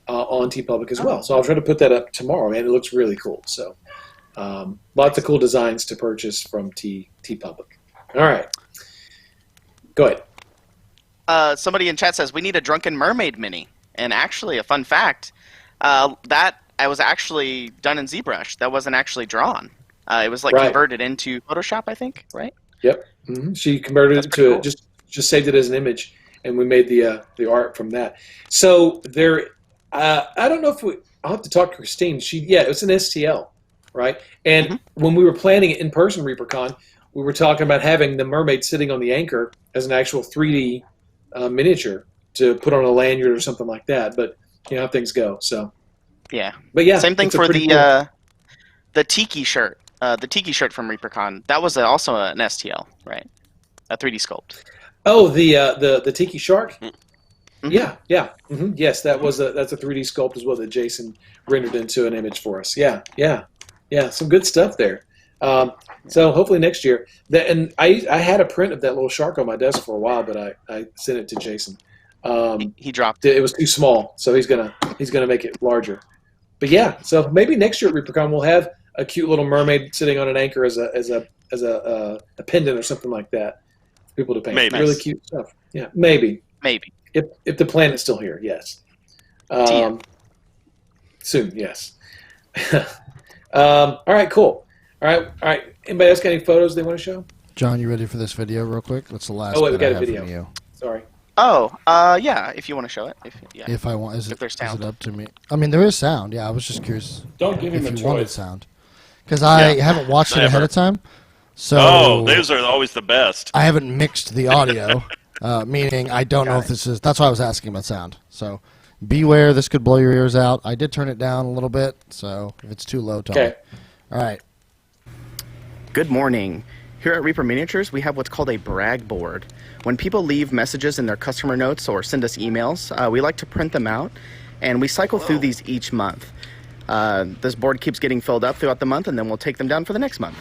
on TeePublic as well. So I'll try to put that up tomorrow, and it looks really cool. So lots of cool designs to purchase from TeePublic. All right. Go ahead. Somebody in chat says we need a Drunken Mermaid mini. And actually, a fun fact, that I was actually done in ZBrush. That wasn't actually drawn. It was converted into Photoshop, I think, right? Yep. Mm-hmm. She converted it to cool. just saved it as an image, and we made the art from that. So there, I don't know if I'll have to talk to Christine. It was an STL, right? And when we were planning it in person, ReaperCon, we were talking about having the mermaid sitting on the anchor as an actual 3D miniature to put on a lanyard or something like that. But you know how things go. So Yeah. but yeah, Same thing it's a for pretty the Tiki shirt. The Tiki shirt from ReaperCon. That was also an STL, right? A 3D sculpt. Oh, the Tiki Shark. Mm-hmm. Yeah. Mm-hmm. Yes, that's a 3D sculpt as well that Jason rendered into an image for us. Yeah. Some good stuff there. So hopefully next year. And I had a print of that little shark on my desk for a while, but I sent it to Jason. He dropped. It was too small, so he's gonna make it larger. But yeah, so maybe next year at ReaperCon we'll have a cute little mermaid sitting on an anchor as a pendant or something like that for people to paint. Maybe. Really cute stuff. Yeah, maybe. Maybe. If the planet's still here, yes. Soon, yes. All right, cool. All right. Anybody else got any photos they want to show? John, you ready for this video real quick? That's the last Oh, wait, we bit got I a have video. from you. Sorry. Oh, yeah. If you want to show it. If I want, is there's it sound. up to me? I mean, there is sound. Yeah, I was just curious Don't give him if a you wanted choice. sound. Because I haven't watched it ahead Never. of time. So Those are always the best. I haven't mixed the audio, meaning I don't know if this is... That's why I was asking about sound. So beware, this could blow your ears out. I did turn it down a little bit, so if it's too low, tell me. Okay. All right. Good morning. Here at Reaper Miniatures, we have what's called a brag board. When people leave messages in their customer notes or send us emails, we like to print them out, and we cycle through these each month. This board keeps getting filled up throughout the month, and then we'll take them down for the next month.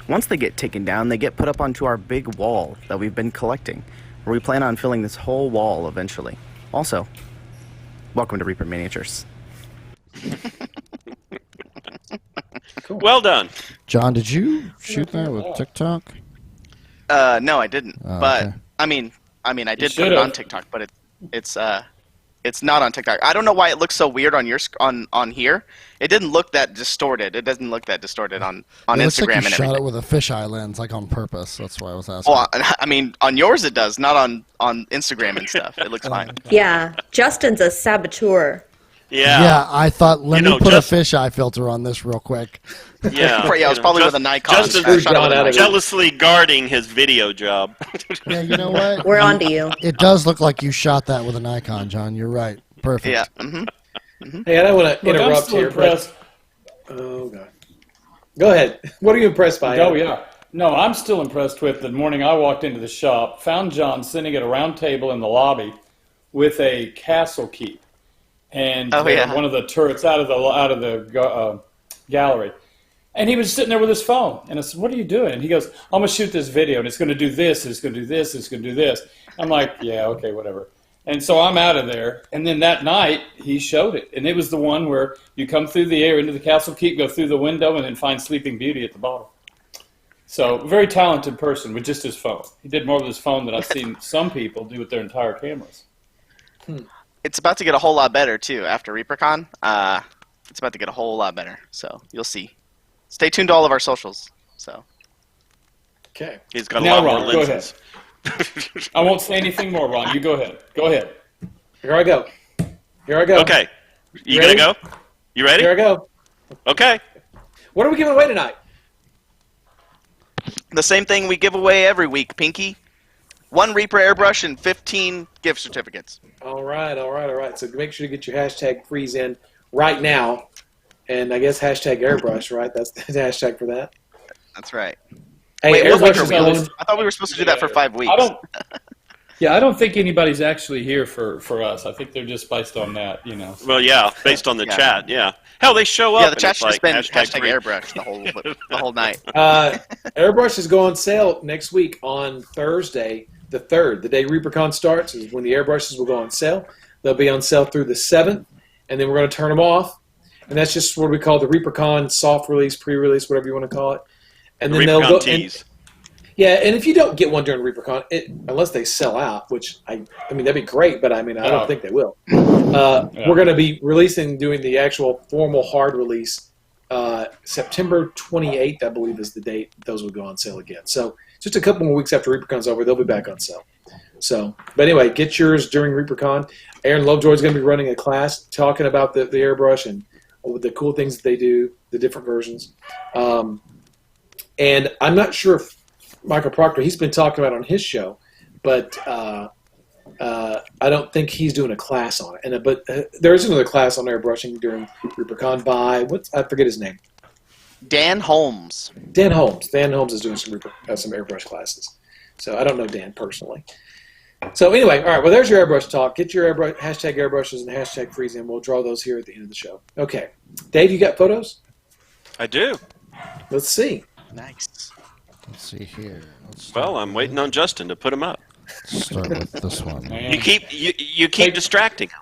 Once they get taken down, they get put up onto our big wall that we've been collecting, where we plan on filling this whole wall eventually. Also, welcome to Reaper Miniatures. Well done. John, did you shoot that with TikTok? No, I didn't. Oh, but okay. I mean, I did put it should've. on TikTok, but it's not on TikTok. I don't know why it looks so weird on your on here. It didn't look that distorted. It doesn't look that distorted on It looks Instagram like you and shot everything. it with a fisheye lens, like on purpose. That's why I was asking. Well, I mean, on yours it does, not on Instagram and stuff. It looks fine. Yeah, Justin's a saboteur. Yeah, I thought, let You me know, put just- a fisheye filter on this real quick. Yeah. Yeah, it was probably with a Nikon. Justin's I shot it with a Nikon. jealously guarding his video job. Yeah, you know what? We're on to you. It does look like you shot that with a Nikon, John. You're right. Perfect. Yeah. Hey, I don't want to Look, I'm interrupt still here, impressed. but oh god, go ahead. What are you impressed by? Oh, yeah. No, I'm still impressed with the morning I walked into the shop, found John sitting at a round table in the lobby with a castle keep and Oh, yeah. one of the turrets out of the gallery. And he was sitting there with his phone. And I said, what are you doing? And he goes, I'm going to shoot this video, and it's going to do this, it's going to do this, it's going to do this. I'm like, yeah, okay, whatever. And so I'm out of there. And then that night, he showed it. And it was the one where you come through the air into the castle keep, go through the window, and then find Sleeping Beauty at the bottom. So, very talented person with just his phone. He did more with his phone than I've seen some people do with their entire cameras. It's about to get a whole lot better, too, after ReaperCon. It's about to get a whole lot better. So, you'll see. Stay tuned to all of our socials. So, Okay. He's got a Now, lot more Ron, go lenses. I won't say anything more, Ron. You go ahead. Go ahead. Here I go. Here I go. Okay. You Ready? gonna go? You ready? Here I go. Okay. What are we giving away tonight? the same thing we give away every week, Pinky. 1 Reaper airbrush and 15 gift certificates. All right. So make sure to get your hashtag freeze in right now. And I guess hashtag airbrush, right? That's the hashtag for that. That's right. Hey, Wait, what airbrush week are is we going. on? I thought we were supposed to do that for 5 weeks. I don't think anybody's actually here for us. I think they're just based on that, you know. Well, yeah, based on the Yeah. chat, yeah. Hell, they show up. Yeah, the and chat's it's just like been hashtag free. airbrush the whole night. Airbrush is going on sale next week on Thursday, the 3rd. The day ReaperCon starts is when the airbrushes will go on sale. They'll be on sale through the 7th, and then we're going to turn them off. And that's just what we call the ReaperCon soft release, pre-release, whatever you want to call it. And then they'll ReaperCon go. tease. Yeah, and if you don't get one during ReaperCon, unless they sell out, which I mean that'd be great, but I mean I don't think they will. We're going to be doing the actual formal hard release September 28th, I believe, is the date those will go on sale again. So just a couple more weeks after ReaperCon's over, they'll be back on sale. So, but anyway, get yours during ReaperCon. Aaron Lovejoy's going to be running a class talking about the airbrush and the cool things that they do, the different versions. And I'm not sure if Michael Proctor, he's been talking about on his show, but I don't think he's doing a class on it. But there is another class on airbrushing during ReaperCon by I forget his name. Dan Holmes. Dan Holmes. Dan Holmes is doing some airbrush classes. So I don't know Dan personally. So anyway, all right. Well, there's your airbrush talk. Get your airbrush hashtag airbrushes and hashtag freeze in. We'll draw those here at the end of the show. Okay, Dave, you got photos? I do. Let's see. Nice. Let's see here. Well, I'm waiting on Justin to put them up. Let's start with this one. You keep distracting him.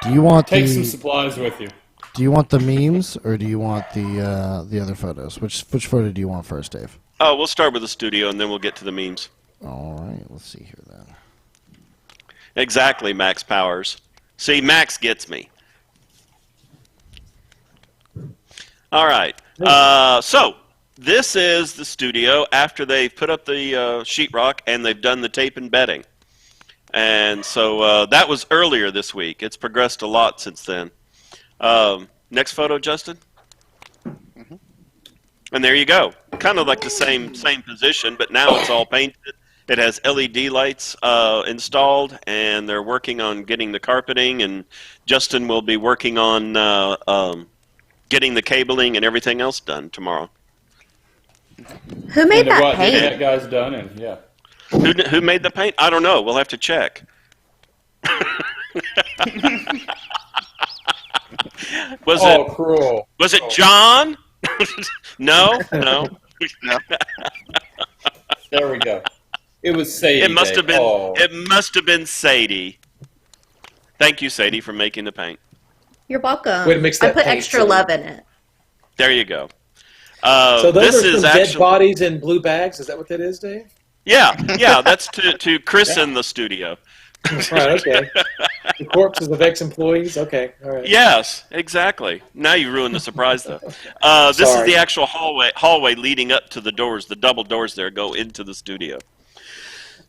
Do you want Take some the supplies with you. Do you want the memes or do you want the other photos? Which photo do you want first, Dave? Oh, we'll start with the studio and then we'll get to the memes. All right, let's see here then. Exactly, Max Powers. See, Max gets me. All right. So this is the studio after they've put up the sheetrock and they've done the tape and bedding. And so that was earlier this week. It's progressed a lot since then. Next photo, Justin. Mm-hmm. And there you go. Kind of like the same position, but now it's all painted. It has LED lights installed, and they're working on getting the carpeting, and Justin will be working on getting the cabling and everything else done tomorrow. Who made that That paint? guy's done, and yeah. Who made the paint? I don't know. We'll have to check. Cruel. Was it John? No. No. There we go. It was Sadie. It must have been. Oh. It must have been Sadie. Thank you, Sadie, for making the paint. You're welcome. Way to mix I that put paint, extra Sadie. love in it. There you go. So those this are is some dead actually bodies in blue bags. Is that what that is, Dave? yeah. That's to christen the studio. Right. Okay. The corpses of ex-employees. Okay. All right. Yes, exactly. Now you ruined the surprise, though. This is Sorry. the actual hallway leading up to the doors. The double doors there go into the studio.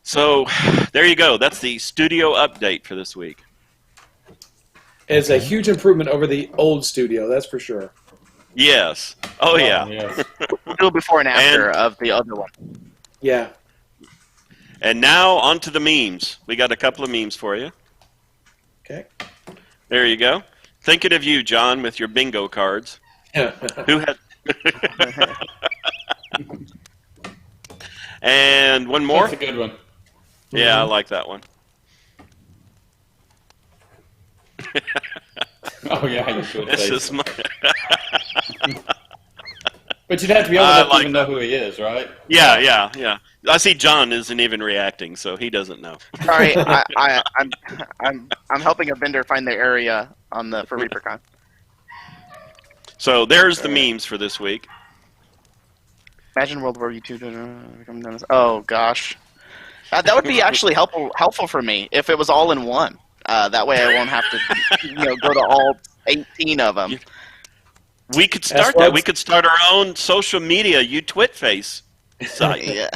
So there you go. That's the studio update for this week. It's a huge improvement over the old studio. That's for sure. Yes. Oh yeah. Yes. We'll do a before and after of the other one. Yeah. And now on to the memes. We got a couple of memes for you. Okay. There you go. Thinking of you, John, with your bingo cards. Who had? And one more. That's a good one. Yeah, I like that one. Oh, yeah, you should This say is so. my. But you'd have to be old I enough to like even know who he is, right? Yeah. I see John isn't even reacting, so he doesn't know. Sorry, I'm helping a vendor find their area for ReaperCon. So there's the memes for this week. Imagine World War II. Oh gosh, that would be actually helpful for me if it was all in one. That way I won't have to go to all 18 of them. We could start that. We could start our own social media Twit face site. Yeah.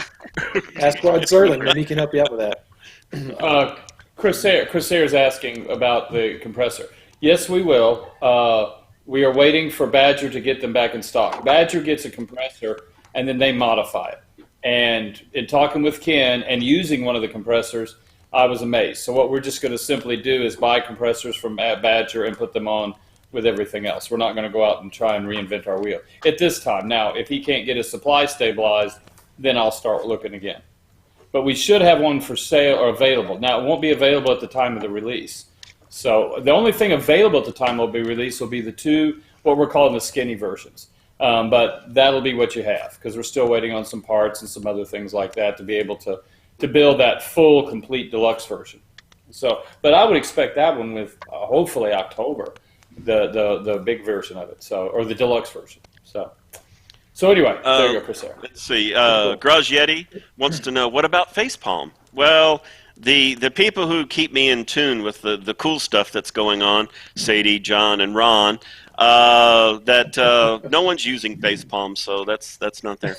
Ask Rod Serling, then he can help you out with that. Chris Sayre's asking about the compressor. Yes, we will. We are waiting for Badger to get them back in stock. Badger gets a compressor, and then they modify it. And in talking with Ken and using one of the compressors, I was amazed. So what we're just going to simply do is buy compressors from Badger and put them on with everything else. We're not going to go out and try and reinvent our wheel at this time. Now, if he can't get his supply stabilized, then I'll start looking again. But we should have one for sale or available. Now, it won't be available at the time of the release. So the only thing available at the time will be released will be the two, what we're calling the skinny versions. But that'll be what you have, because we're still waiting on some parts and some other things like that to be able to build that full, complete deluxe version. So, but I would expect that one with hopefully October, the big version of it, so, or the deluxe version. So anyway, there you go, Chris. Let's see. Garage Yeti wants to know, what about facepalm? Well, the people who keep me in tune with the cool stuff that's going on, Sadie, John, and Ron, that no one's using facepalm, so that's not there.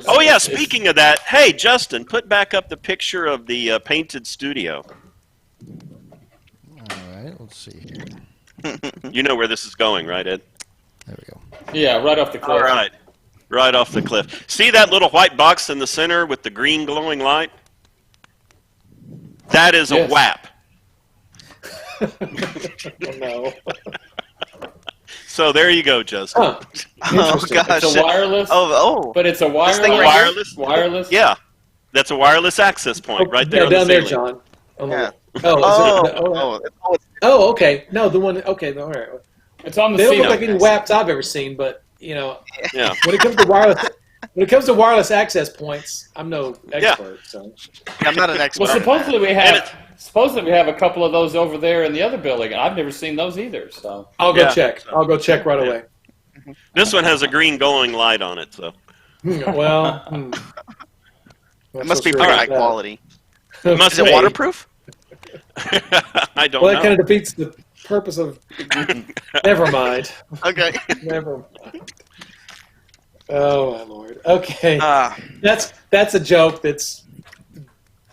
Oh yeah, speaking of that, hey Justin, put back up the picture of the painted studio. All right, let's see here. You know where this is going, right, Ed? There we go. Yeah, right off the cliff. All right, right off the cliff. See that little white box in the center with the green glowing light? That is a WAP. Oh, no. So there you go, Justin. Huh. Oh gosh. It's a wireless. Oh. But it's a wireless. thing right here? Wireless. Yeah, that's a wireless access point right there. Yeah, on the down there, ceiling. John. Oh, Yeah. oh, okay. No, the one. Okay, all right. It's on the They don't look ceiling. like any WAPs I've ever seen, but Yeah. when it comes to wireless access points, I'm no expert. So I'm not an expert. Well, on that. supposedly we have a couple of those over there in the other building. I've never seen those either. So I'll go Yeah. check. I'll go check right away. This one has a green glowing light on it, so. Well, It must be pretty high quality. Must Is it be. waterproof? I don't Well, know. that kind of defeats the purpose of. Never mind. Okay. Never mind. Oh my lord. Okay, Uh, that's a joke.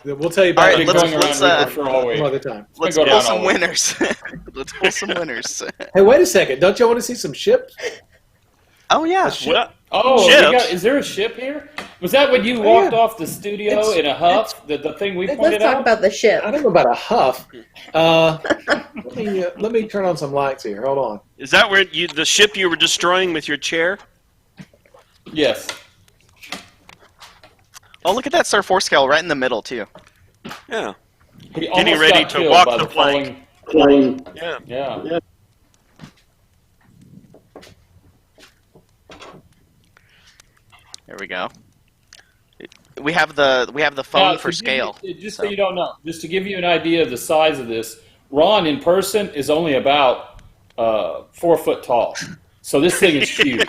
We'll tell you All about right, it been let's- going around let's, Reaper for all week. some other time. let's go pull down some all week. winners. Let's pull some winners. Hey, wait a second. Don't you want to see some ships? Oh yeah. What? Oh, Ships? is there a ship here? Was that when you walked off the studio in a huff? The thing we Let's pointed talk out? about the ship. I don't know about a huff. Let me turn on some lights here. Hold on. Is that where the ship you were destroying with your chair? Yes. Oh, look at that Sir Forescale right in the middle too. Yeah. He Getting almost ready got to killed walk by the falling- plank. Yeah. Yeah. There we go. We have the phone Now, for scale. Just so you don't know, just to give you an idea of the size of this, Ron in person is only about 4 foot tall. So this thing is huge.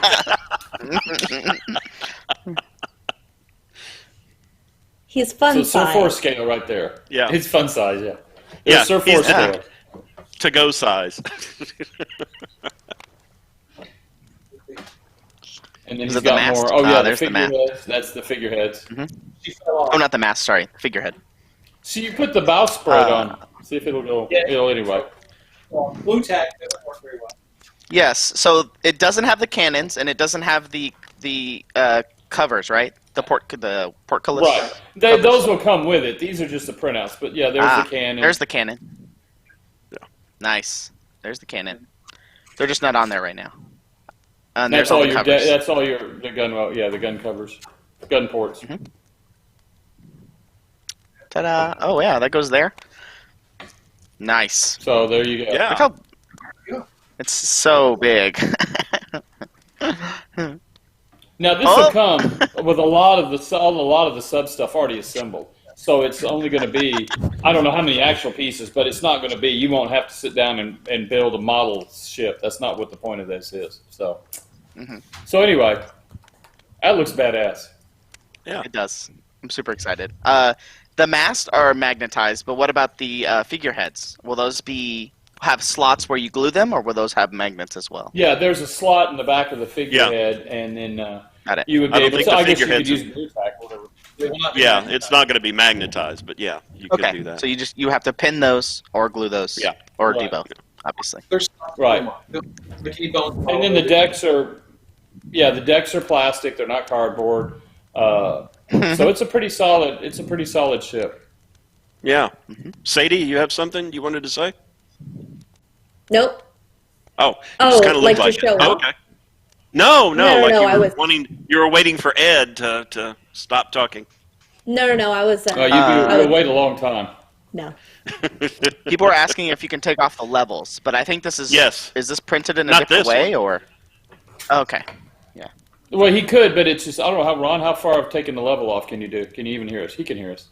He's fun So Sir size. Forescale right there. Yeah. It's fun size, yeah. Yeah, There's Sir he's- Forescale. To go size. And then Is he's it the got mast? more. Oh yeah, the there's the mast. figureheads. That's the figureheads. Oh, not the mast. Sorry, figurehead. So you put the bowsprit on. See if it'll go. Yeah. It'll anyway. Blue tack doesn't work very well. Yes. So it doesn't have the cannons and it doesn't have the covers, right? The portcullis. Right. Those will come with it. These are just the printouts. But yeah, there's the cannon. There's the cannon. Nice. There's the cannon. They're just not on there right now. And That's there's all all the your. covers. That's all your the gun. Well, yeah, the gun covers, gun ports. Mm-hmm. Ta-da! Oh yeah, that goes there. Nice. So there you go. Yeah. Look how it's so big. Now this will come with a lot of the sub stuff already assembled. So it's only going to be, I don't know how many actual pieces, but it's not going to be, you won't have to sit down and build a model ship. That's not what the point of this is. So, so anyway, that looks badass. Yeah, It does. I'm super excited. The masts are magnetized, but what about the figureheads? Will those have slots where you glue them, or will those have magnets as well? Yeah, there's a slot in the back of the figurehead, and then Got it. you would be I don't able think to, the I guess you could figureheads use glue tack or whatever. yeah, it's not going to be magnetized, but yeah, you could do Okay, that. so you have to pin those or glue those, Yeah. or do Right. both, obviously. There's Right. the key bones. And then the decks are plastic. They're not cardboard. So it's a pretty solid ship. Yeah. Sadie, you have something you wanted to say? Nope. Oh, Oh, just kind of like looked to like it. show Oh, up? okay. No, No, like no, you I were was- you were waiting for Ed to stop talking. No. I was. You'll wait a long time. No. People are asking if you can take off the levels, but I think this is Yes. Is this printed in a Not different this way, one. or? Okay. Well, he could, but it's just I don't know how far I've taken the level off. Can you do? Can you even hear us? He can hear us.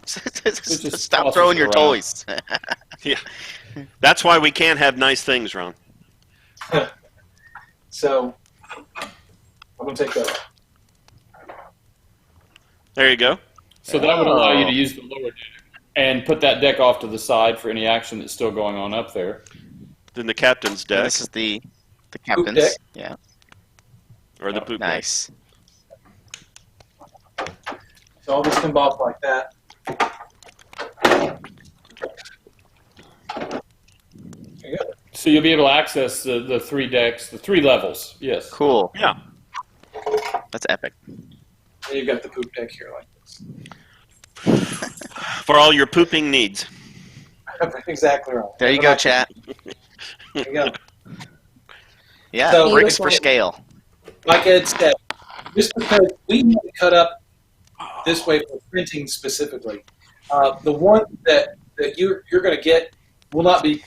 just Stop tosses throwing it your around. toys. Yeah. That's why we can't have nice things, Ron. So I'm gonna take that off. There you go. So that would allow you to use the lower deck and put that deck off to the side for any action that's still going on up there. Then the captain's And deck this is the deck. captain's. Yeah. or the poop deck. Nice. So I'll just come off like that. There you go. So you'll be able to access the three decks, the three levels. Yes. Cool. Yeah. That's epic. And you've got the poop deck here like this. For all your pooping needs. Exactly right. There you go, chat. There you go. Yeah, So- bricks for scale. Like Ed said, just because we need to cut up this way for printing specifically, the one that you're going to get will not be.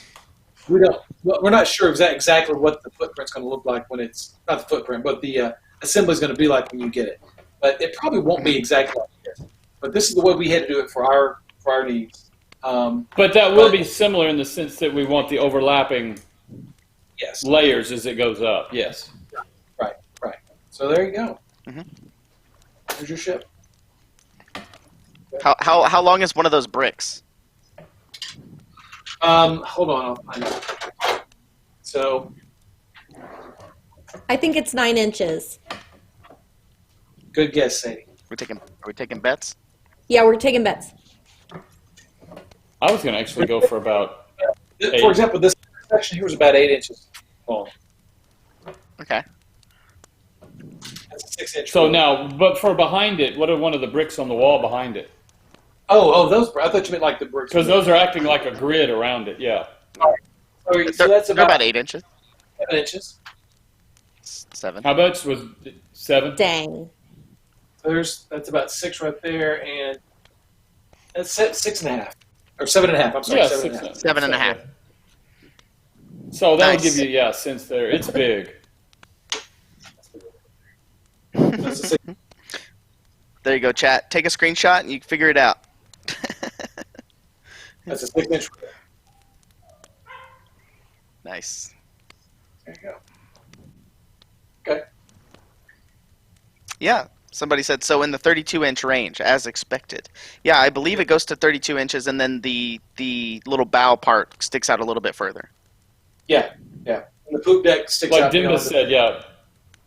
We're not sure exactly what the footprint's going to look like when it's not the footprint, but the assembly is going to be like when you get it. But it probably won't be exactly like this. But this is the way we had to do it for our needs. But that will be similar in the sense that we want the overlapping Yes. layers as it goes up. Yes. Right. So there you go. Mhm. There's your ship. How long is one of those bricks? Hold on. I'll find out. So I think it's 9 inches. good guess, Sadie. Are we taking bets? Yeah, we're taking bets. I was going to actually go for about. For example, this section here was about 8 inches long. Okay. That's a 6-inch. So now, but for behind it, what are one of the bricks on the wall behind it? Oh, those. I thought you meant like the bricks. Because those are acting like a grid around it. Yeah. So that's They're about about 8 inches. 7 inches. 7. How much was it? 7? Dang. That's about 6 right there, and that's 6.5 or 7.5. I'm sorry, Yeah, 7.5. 7.5. So that would Nice. give you since there it's big. That's a 6. There you go, chat. Take a screenshot and you can figure it out. That's a 6-inch. Nice. There you go. Okay. Yeah. Somebody said, so in the 32-inch range, as expected. Yeah, I believe it goes to 32 inches, and then the little bow part sticks out a little bit further. Yeah. And the poop deck sticks Like out. Dimba beyond said, yeah,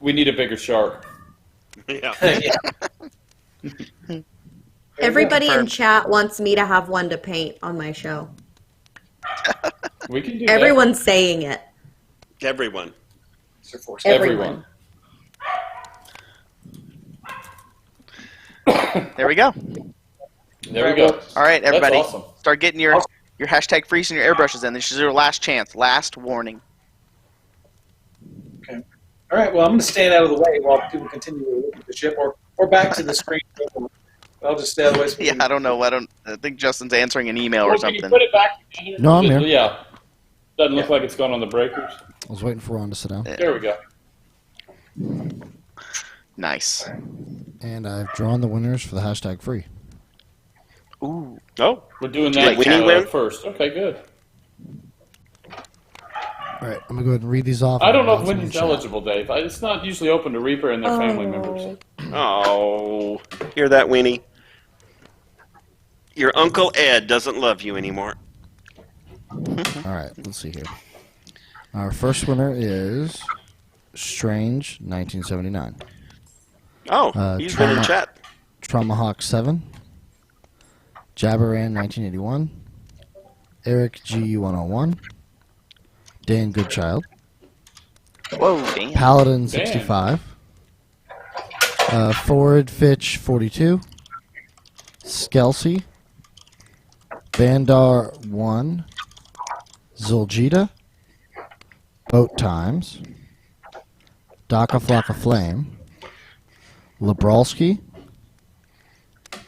we need a bigger shark. Yeah. Yeah. Everybody in Confirmed. chat wants me to have one to paint on my show. We can do Everyone's saying it. Everyone. It's your force. that. Everyone. There we go. There we go. All right, everybody. That's awesome. Start getting your hashtag freeze and your airbrushes in. This is your last chance. Last warning. All right. Well, I'm going to stand out of the way while people continue to look at the ship, or back to the screen. I'll just stay out of the way. So Yeah, I don't know. I think Justin's answering an email or Well, can you something. put it back together? No, I'm here. Yeah. Doesn't look like it's going on the breakers. I was waiting for Ron to sit down. There we go. Nice. And I've drawn the winners for the hashtag free. Ooh. Oh, We're doing Did that Winnie win? first. Okay, good. All right, I'm going to go ahead and read these off. I don't know if Announce them in Winnie's chat. eligible, Dave. It's not usually open to Reaper and their family members. oh, hear that, Winnie? Your Uncle Ed doesn't love you anymore. All right, let's see here. Our first winner is Strange 1979. Oh, he's been in chat. Traumahawk 7. Jabberan 1981. Eric G101. Dan Goodchild. Whoa, damn. Paladin 65. Forward Fitch 42. Skelsey. Bandar 1. Zuljita. Boat Times. Daka Flocka Flame. Lebralski.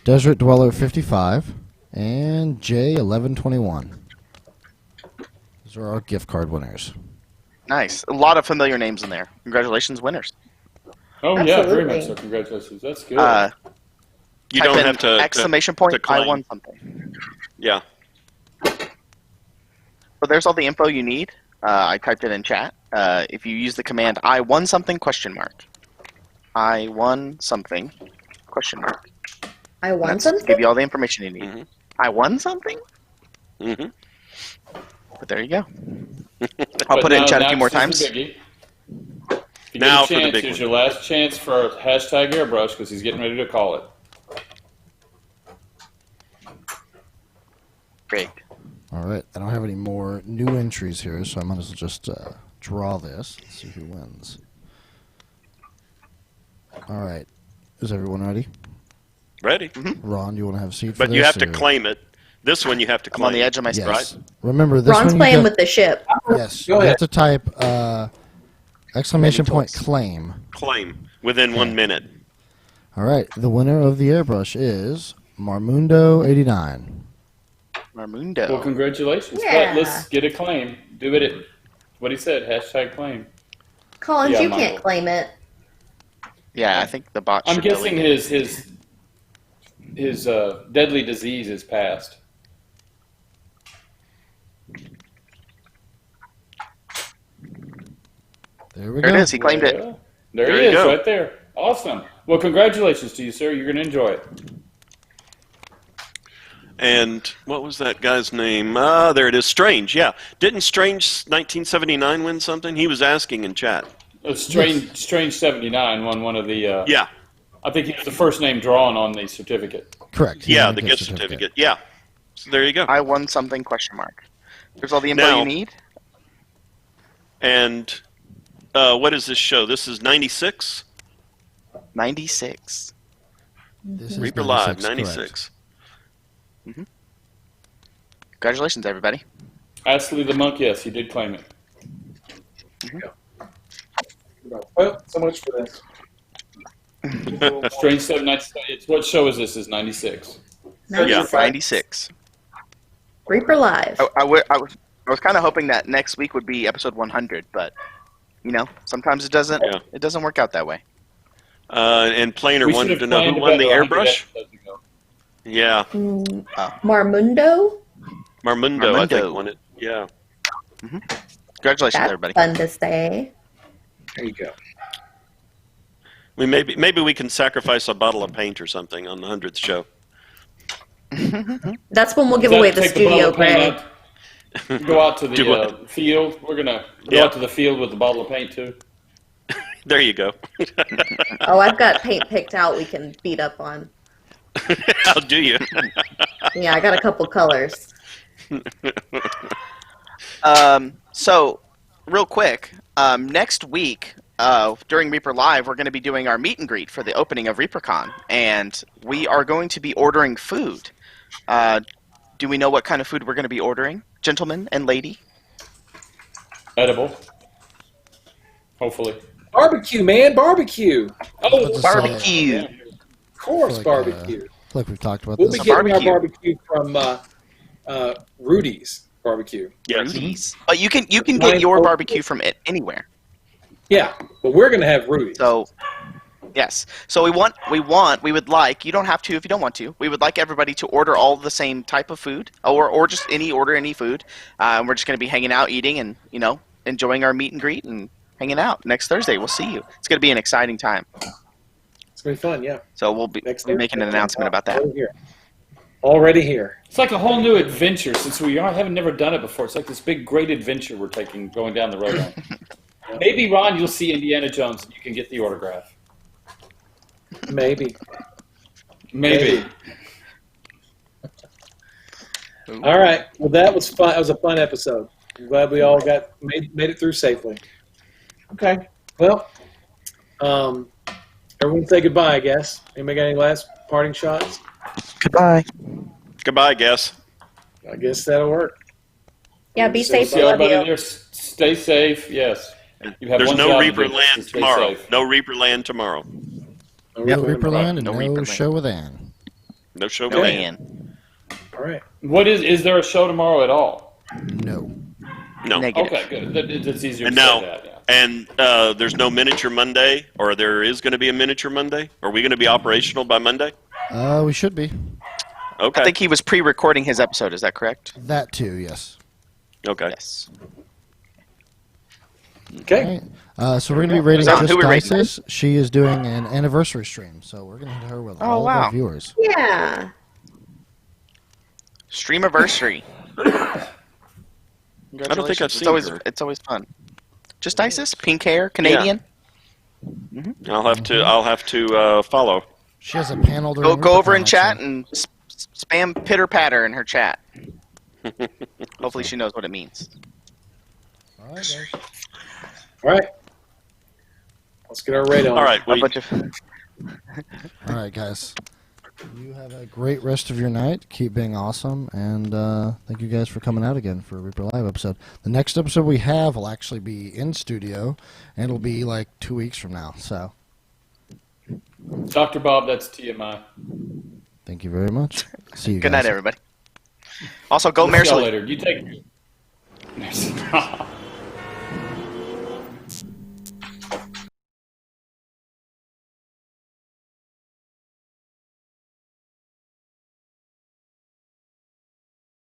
Desert Dweller 55. And J1121. Those are our gift card winners. Nice. A lot of familiar names in there. Congratulations, winners. Oh, yeah, very Absolutely. much so. Congratulations. That's good. You Type don't in have to exclamation point, to claim. I won something. Yeah. So there's all the info you need. I typed it in chat. If you use the command I won something question mark. I won something question mark. I won That's something? give you all the information you need. Mhm. I won something? Mm-hmm. But there you go. I'll But put it in now- chat a now few more this is times. a biggie. If you Now get for a the chance, big here's one. your last chance for hashtag airbrush because he's getting ready to call it. Great. All right, I don't have any more new entries here, so I might as well just draw this. Let's see who wins. All right, is everyone ready? Ready. Ron, you want to have a seat for But this? you have to or- claim it. This one you have to I'm claim. on the edge of my Yes. seat. Right. Remember this Ron's one. playing with the ship. Yes. Go You ahead. have to type exclamation point Mentos. claim. Claim within 1 minute. All right, the winner of the airbrush is Marmundo89. Marmundo. Well, congratulations. Yeah. But let's get a claim. Do it at what he said, hashtag claim. Collins, Yeah, you Michael. can't claim it. Yeah, I think the bot I'm should guessing delete it. his deadly disease is passed. There we There go. it is. He claimed it. Yeah. There There he you is, go. right there. Awesome. Well, congratulations to you, sir. You're going to enjoy it. And what was that guy's name? There it is. Strange. Yeah. Didn't Strange 1979 win something? He was asking in chat. Strange 79 won one of the. Yeah. I think he was the first name drawn on the certificate. Correct. He Yeah. won The gift certificate. Yeah. So there you go. I won something question mark. There's all the info Now- you need. And what is this show? This is 96? 96. This is Reaper Live, 96. 96. Congratulations, everybody. Astley the Monk, yes, he did claim it. Well, so much for this. Strange 796. It's what show is this? Is 96. Yeah. 96. Reaper Live. I was kind of hoping that next week would be episode 100, but you know, sometimes it doesn't. Yeah. It doesn't work out that way. And Planer We should wanted have to know who planned won the about 100 airbrush. episodes ago. Yeah. Marmundo? Marmundo, I Marmundo. think, won it. Yeah. Congratulations, That's everybody. fun to say. There you go. Maybe we can sacrifice a bottle of paint or something on the 100th show. That's when we'll give Does that away the take studio, bottle of paint Greg. out? Go out to Do the what? field. We're going to go Yeah. out to the field with the bottle of paint, too. There you go. Oh, I've got paint picked out we can beat up on. How do you? Yeah, I got a couple colors. So, real quick, next week during Reaper Live, we're going to be doing our meet and greet for the opening of ReaperCon, and we are going to be ordering food. Do we know what kind of food we're going to be ordering, gentlemen and lady? Edible. Hopefully. Barbecue, man, barbecue. Oh, Just Barbecue. Of course, Like, barbecue. Like we've talked about We'll this. be getting our barbecue. barbecue from Rudy's barbecue. Yes. Rudy's. But you can get Mine- your barbecue from it anywhere. Yeah, but we're gonna have Rudy's. So Yes. So we would like, you don't have to if you don't want to, we would like everybody to order all the same type of food or just order any food. And we're just going to be hanging out, eating, and, enjoying our meet and greet and hanging out next Thursday. We'll see you. It's going to be an exciting time. It's going to be fun, yeah. So we'll be making an announcement about that. Already here. It's like a whole new adventure since we haven't never done it before. It's like this big, great adventure we're going down the road on. Maybe, Ron, you'll see Indiana Jones and you can get the autograph. Maybe. All right. Well, that was fun. That was a fun episode. I'm glad we all made it through safely. Okay. Well, everyone say goodbye, I guess. Anybody got any last parting shots? Goodbye. Goodbye, guess. I guess that'll work. Yeah, be safe. See We love everybody you. there. Stay safe. Yes. You have There's one no job to Reaper do, Land to stay tomorrow. safe. No Reaper Land tomorrow. No Reaperland and No no Reaperland. show with Ann. No show No, planned. man. All right. What is there a show tomorrow at all? No. No. Negative. Okay, good. It's easier And to now, say that. Yeah. and there's no Miniature Monday, or there is going to be a Miniature Monday? Are we going to be operational by Monday? We should be. Okay. I think he was pre-recording his episode. Is that correct? That too, yes. Okay. Yes. Okay. All right. So we're going to be rating So, Just who we rating? Isis. She is doing an anniversary stream, so we're going to hit her with all of wow. our viewers. Yeah. Streamiversary. I don't think I've seen her. It's always fun. Just Isis, pink hair, Canadian. I'll have to follow. She has a panel during Go over ReaperCon, and chat actually. and spam pitter patter in her chat. Hopefully she knows what it means. All right, guys. All right. Let's get our rate on. All right. A bunch of All right, guys. You have a great rest of your night. Keep being awesome, and thank you guys for coming out again for a Reaper Live episode. The next episode we have will actually be in studio, and it'll be like 2 weeks from now. So, Dr. Bob, that's TMI. thank you very much. See you Good guys. night, everybody. Also, go We'll see y'all Marisol. later. You take.